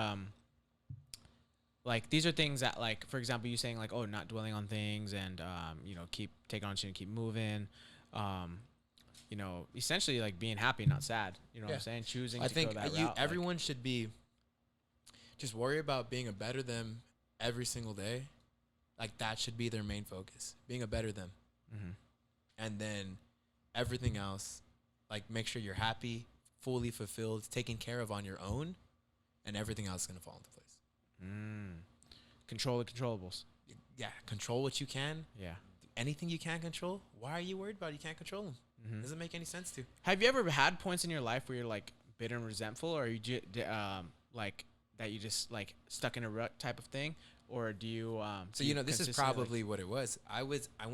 like these are things that like, for example, you saying like, oh, not dwelling on things and keep taking on shit and keep moving. Essentially like being happy, not sad. You know what I'm saying? Choosing. I to think go that route, everyone should be just worry about being a better them every single day. Like that should be their main focus, being a better them. Mm-hmm. And then everything else, like make sure you're happy, fully fulfilled, taken care of on your own, and everything else is going to fall into place. Control the controllables. Yeah, control what you can. Yeah. anything you can't control, why are you worried about it? You can't control them. Mm-hmm. Doesn't make any sense to. Have you ever had points in your life where you're like bitter and resentful, or you like that you just like stuck in a rut type of thing, or do you So do you this is consistently, probably what it was. I went. I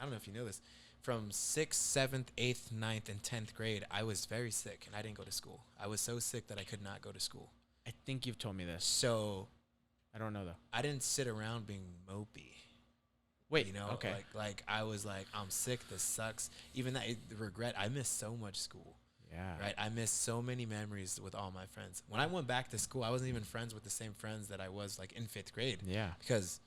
don't know if you know this. From 6th, 7th, 8th, 9th, and 10th grade, I was very sick, and I didn't go to school. I was so sick that I could not go to school. I think you've told me this. So I don't know though. I didn't sit around being mopey. Wait, You know, okay. like I was like, I'm sick. This sucks. Even that the regret. I missed so much school. Yeah. Right. I missed so many memories with all my friends. When I went back to school, I wasn't even friends with the same friends that I was like in 5th grade. Yeah. Because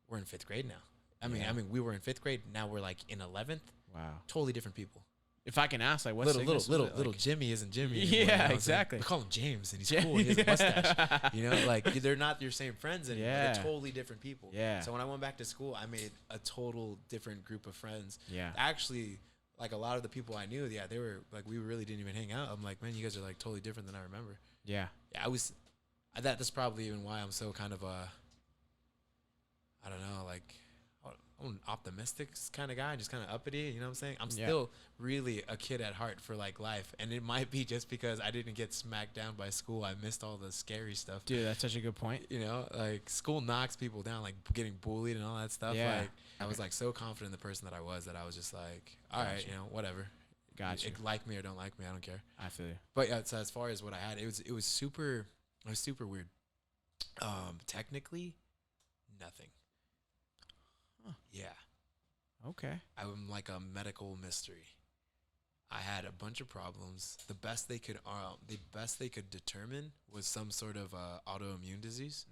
we're in 5th grade now. I Yeah. mean, we were in 5th grade. Now we're like in 11th. Wow. Totally different people. If I can ask, like, what Little like, Jimmy isn't Jimmy. Yeah, anymore, you know? exactly. We call him James, and he's cool. He has a mustache. You know, like they're not your same friends anymore. Yeah. They're totally different people. Yeah. So when I went back to school, I made a total different group of friends. Yeah. Actually, like a lot of the people I knew, yeah, they were like, we really didn't even hang out. I'm like, man, you guys are like totally different than I remember. Yeah. Yeah, that's probably even why I'm so kind of I don't know, like I'm an optimistic kind of guy, just kind of uppity, you know what I'm saying? I'm still really a kid at heart for like life, and it might be just because I didn't get smacked down by school. I missed all the scary stuff. Dude, that's such a good point. You know, like school knocks people down, like getting bullied and all that stuff. Yeah. Like I was like so confident in the person that I was that I was just like, all right, Gotcha. you know, whatever. Gotcha. Like me or don't like me, I don't care. I feel you. But yeah, so as far as what I had, it was super weird. Technically, nothing. Huh. Yeah. Okay. I'm like a medical mystery. I had a bunch of problems. The best they could determine was some sort of autoimmune disease.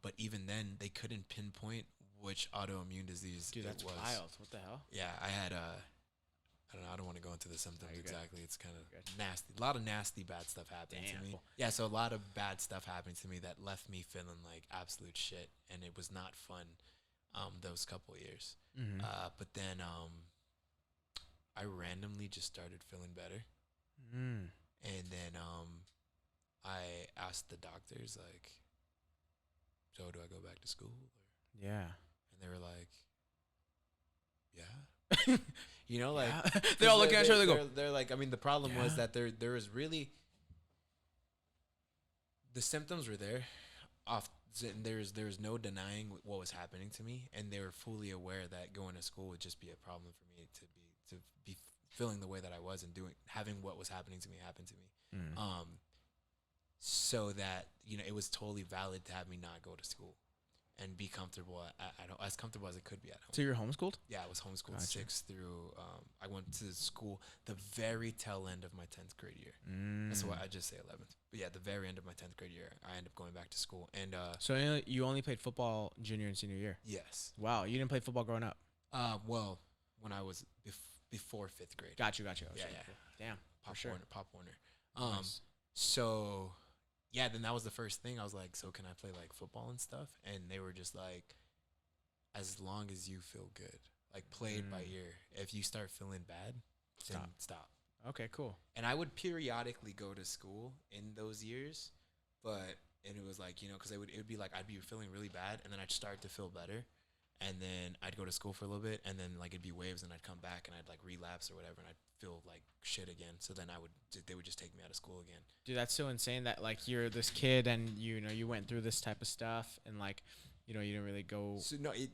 But even then, they couldn't pinpoint which autoimmune disease Dude, it that's was. wild. What the hell? Yeah, I had I don't know. I don't want to go into the symptoms you're good. exactly. It's kind of Good. nasty. A lot of nasty, bad stuff happened to me. Yeah, so a lot of bad stuff happened to me that left me feeling like absolute shit, and it was not fun. Those couple years. Mm-hmm. But then I randomly just started feeling better. Mm. And then I asked the doctors, like, so do I go back to school? Yeah. And they were like, yeah. You know, like, Yeah. They're all looking at each other. They go, they're like, I mean, the problem was Yeah. that there was really, the symptoms were there. There was no denying what was happening to me, and they were fully aware that going to school would just be a problem for me to be feeling the way that I was and having what was happening to me happen to me. Mm. So that, you know, it was totally valid to have me not go to school and be comfortable as comfortable as it could be at home. So you're homeschooled? Yeah, I was homeschooled Gotcha. 6th through. I went to school the very tail end of my 10th grade year. Mm. That's why I just say 11th. But yeah, the very end of my 10th grade year, I ended up going back to school. And So you only played football junior and senior year? yes, Wow, you didn't play football growing up? well, when I was before 5th grade. Got you. Okay, Yeah. cool. Damn. Pop sure. Warner. Nice. So yeah, then that was the first thing. I was like, so can I play like football and stuff? And they were just like, as long as you feel good, like play it by ear. If you start feeling bad, then stop. Okay, cool. And I would periodically go to school in those years, and it was like, you know, because it would be like I'd be feeling really bad, and then I'd start to feel better, and then I'd go to school for a little bit, and then like it'd be waves, and I'd come back, and I'd like relapse or whatever, and I'd feel like shit again. So then they would just take me out of school again. Dude, that's so insane that like you're this kid and you know you went through this type of stuff and like you know you didn't really go. So no, it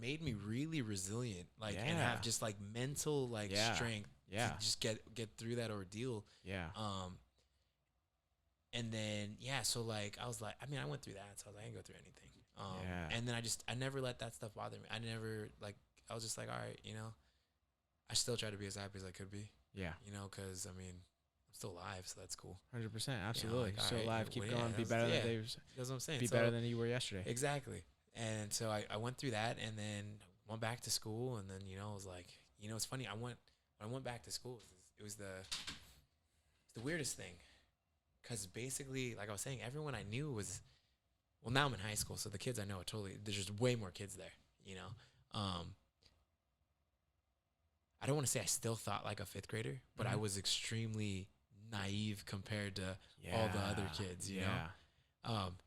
made me really resilient, like and Yeah. have just like mental like Yeah. strength Yeah. to just get through that ordeal. Yeah. And then so like I was like, I mean, I went through that, so I was like, I didn't go through anything. Yeah. And then I never let that stuff bother me. I was just like, all right, you know, I still try to be as happy as I could be, Yeah. you know, because I mean, I'm still alive, so that's cool. 100%. Absolutely. like, Still alright, alive. Keep well, going. yeah, Be that's- better yeah. than That's what I'm saying. be So- better than you were yesterday. Exactly. And so I went through that, and then went back to school, and then, you know, I was like, you know, it's funny. When I went back to school, it was the weirdest thing, because basically, like I was saying, everyone I knew was, well, now I'm in high school, so the kids I know are totally, there's just way more kids there, you know. I don't want to say I still thought like a 5th grader, but I Mhm. was extremely naive compared to all the other kids, you know?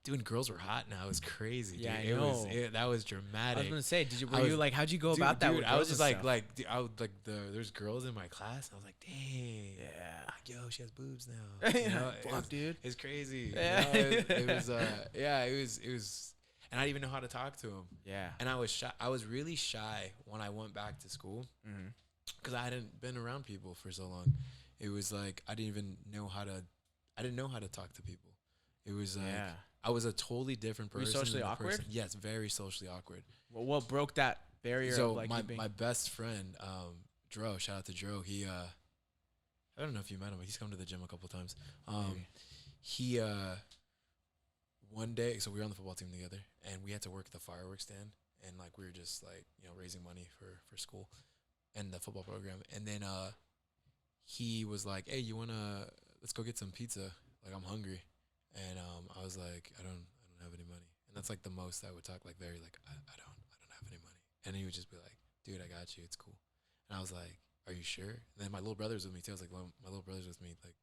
Dude, girls were hot now. It was crazy. Yeah, dude. I know. That was I dramatic. was gonna say, I was- how'd you go about that? Dude, With I was girls just and stuff? dude, I would there's girls in my class. I was like, dang, Yeah. like, yo, she has boobs now. You know, Fuck, dude. it's crazy. Yeah. It was, it was, and I didn't even know how to talk to him. Yeah. And I was shy. I was really shy when I went back to school Mm-hmm. because I hadn't been around people for so long. It was like I didn't know how to talk to people. It was like Yeah. I was a totally different Were you person. socially than the awkward? person- Yes, very socially awkward. Well, what broke that barrier? So of like my, you being, my best friend, Dro, shout out to Dro. He I don't know if you met him, but he's come to the gym a couple times. Maybe. He one day, so we were on the football team together, and we had to work at the fireworks stand, and like we were just like raising money for school and the football program, and then he was like, "Hey, let's go get some pizza? Like I'm hungry," and I was like, I don't have any money, and that's like the most I would talk, like very like I don't have any money, and he would just be like, "Dude, I got you, it's cool," and I was like, "Are you sure?" And then my little brother was with me too. I was like, "My little brother's with me, like,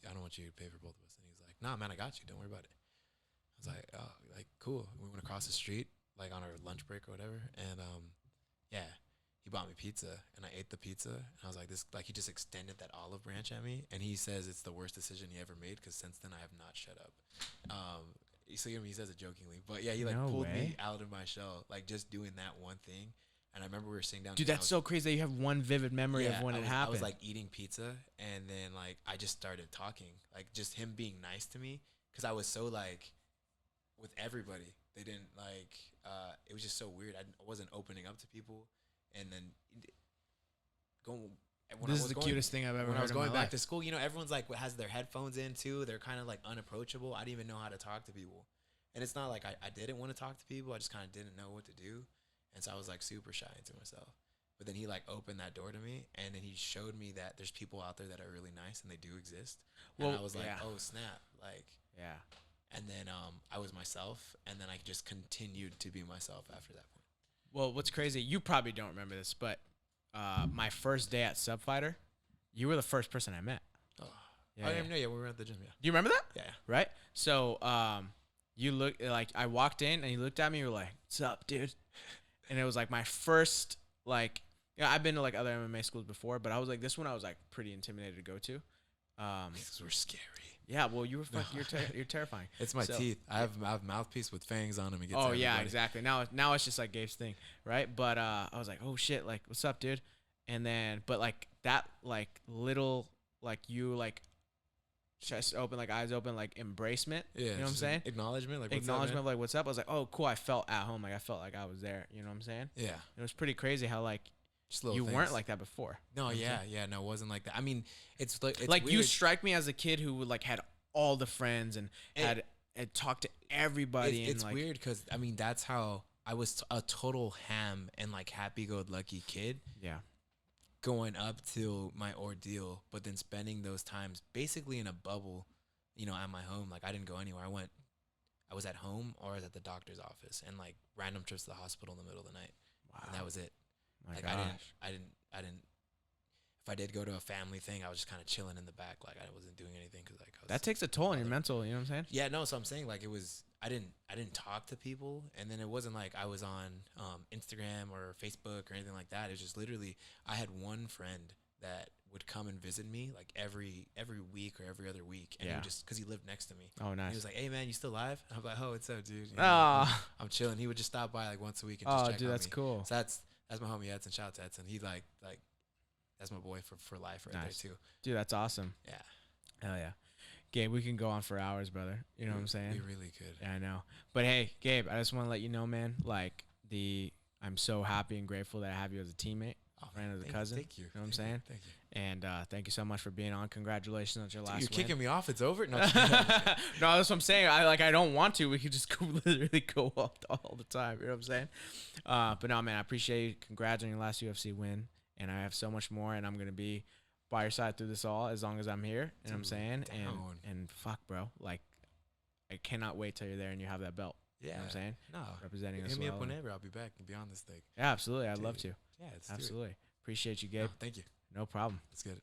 I don't want you to pay for both of us," and he was like, "Nah, man, I got you, don't worry about it." I was like, "Oh, like cool." We went across the street, like on our lunch break or whatever, and yeah. He bought me pizza, and I ate the pizza, and I was like, this, like, he just extended that olive branch at me, and he says it's the worst decision he ever made, because since then I have not shut up. So he says it jokingly, but yeah, he like No pulled me way. out of my shell, like just doing that one thing. And I remember we were sitting down. dude, 'cause I that's was- so crazy that you have one vivid memory of when it happened. I was like eating pizza, and then like I just started talking, like just him being nice to me, because I was so like with everybody. They didn't like. It was just so weird. I wasn't opening up to people, and then going. When this I is the was cutest thing I've ever when heard I was in my going back life. to school, everyone's like has their headphones in too. They're kind of like unapproachable. I didn't even know how to talk to people, and it's not like I didn't want to talk to people. I just kind of didn't know what to do, and so I was like super shy to myself. But then he like opened that door to me, and then he showed me that there's people out there that are really nice and they do exist. Well, and I was like, yeah. oh snap, like. Yeah. And then I was myself, and then I just continued to be myself after that point. Well, what's crazy, you probably don't remember this, but my first day at Subfighter, you were the first person I met. Oh, Yeah, I yeah. didn't know. Yeah, we were at the gym. Yeah, Do you remember that? yeah. Right? So, you look like I walked in and you looked at me. You were like, "What's up, dude?" And it was like my first like. Yeah, I've been to like other MMA schools before, but I was like this one. I was like pretty intimidated to go to. These were scary. Yeah, well, you were you're terrifying. It's my So- teeth. I have mouthpiece with fangs on them. It gets Oh yeah, everybody. exactly. Now it's just like Gabe's thing, right? But I was like, oh shit, like what's up, dude? And then, but like that, like little, like you like chest open, like eyes open, like embracement. Yeah, you know what I'm just saying? Acknowledgement, like what's Acknowledgement of Up, like what's up. I was like, oh cool. I felt at home. Like I felt like I was there. You know what I'm saying? man? Yeah, It was pretty crazy how like just little. you things. weren't like that before. No, You know what I'm yeah, no, it wasn't like that. I mean, it's like like you weird. strike me as a kid who like had all the friends and had talked to everybody. It's and like, weird because I mean that's how I was a total ham and like happy-go-lucky kid. Yeah. Going up to my ordeal, but then spending those times basically in a bubble, at my home. Like I didn't go anywhere. I was at home or I was at the doctor's office, and like random trips to the hospital in the middle of the night, Wow. and that was it. My Like gosh. I didn't. If I did go to a family thing, I was just kind of chilling in the back, like I wasn't doing anything because like I was. That takes a toll on your mental. You know what I'm saying? Yeah, no. So I'm saying like it was. I didn't talk to people, and then it wasn't like I was on Instagram or Facebook or anything like that. It was just literally I had one friend that would come and visit me like every week or every other week, and he Yeah. would just because he lived next to me. Oh, And nice. he was like, "Hey man, you still alive?" And I'm like, "Oh, what's up, dude?" Oh, I'm chilling. He would just stop by like once a week and just oh, check dude, on that's me. cool. So that's my homie Edson. Shout out to Edson. He like that's my boy for life right Nice. there too. Dude, that's awesome. Yeah, Hell yeah. Gabe, we can go on for hours, brother. You know what I'm saying? we really could. Yeah, I know. But hey, Gabe, I just want to let you know, man, like I'm so happy and grateful that I have you as a teammate, Oh, friend as a thank- cousin. Thank you. You know what I'm Thank you, saying? Thank you. And thank you so much for being on. Congratulations on your Dude, last you're win. kicking me off. It's over. No, No, that's what I'm saying. I don't want to. We could just literally go all the time. You know what I'm saying? But no, man, I appreciate you. Congrats on your last UFC win. And I have so much more, and I'm gonna be by your side through this all as long as I'm here. You know what I'm Dude, saying? down. And fuck, bro. Like, I cannot wait till you're there and you have that belt. Yeah. You know what I'm saying? No. Representing us Hit me up well. whenever. I'll be back and be on this thing. Yeah, absolutely. I'd love to. Yeah, let's do it. Absolutely. Appreciate you, Gabe. No, thank you. No problem. Let's get it.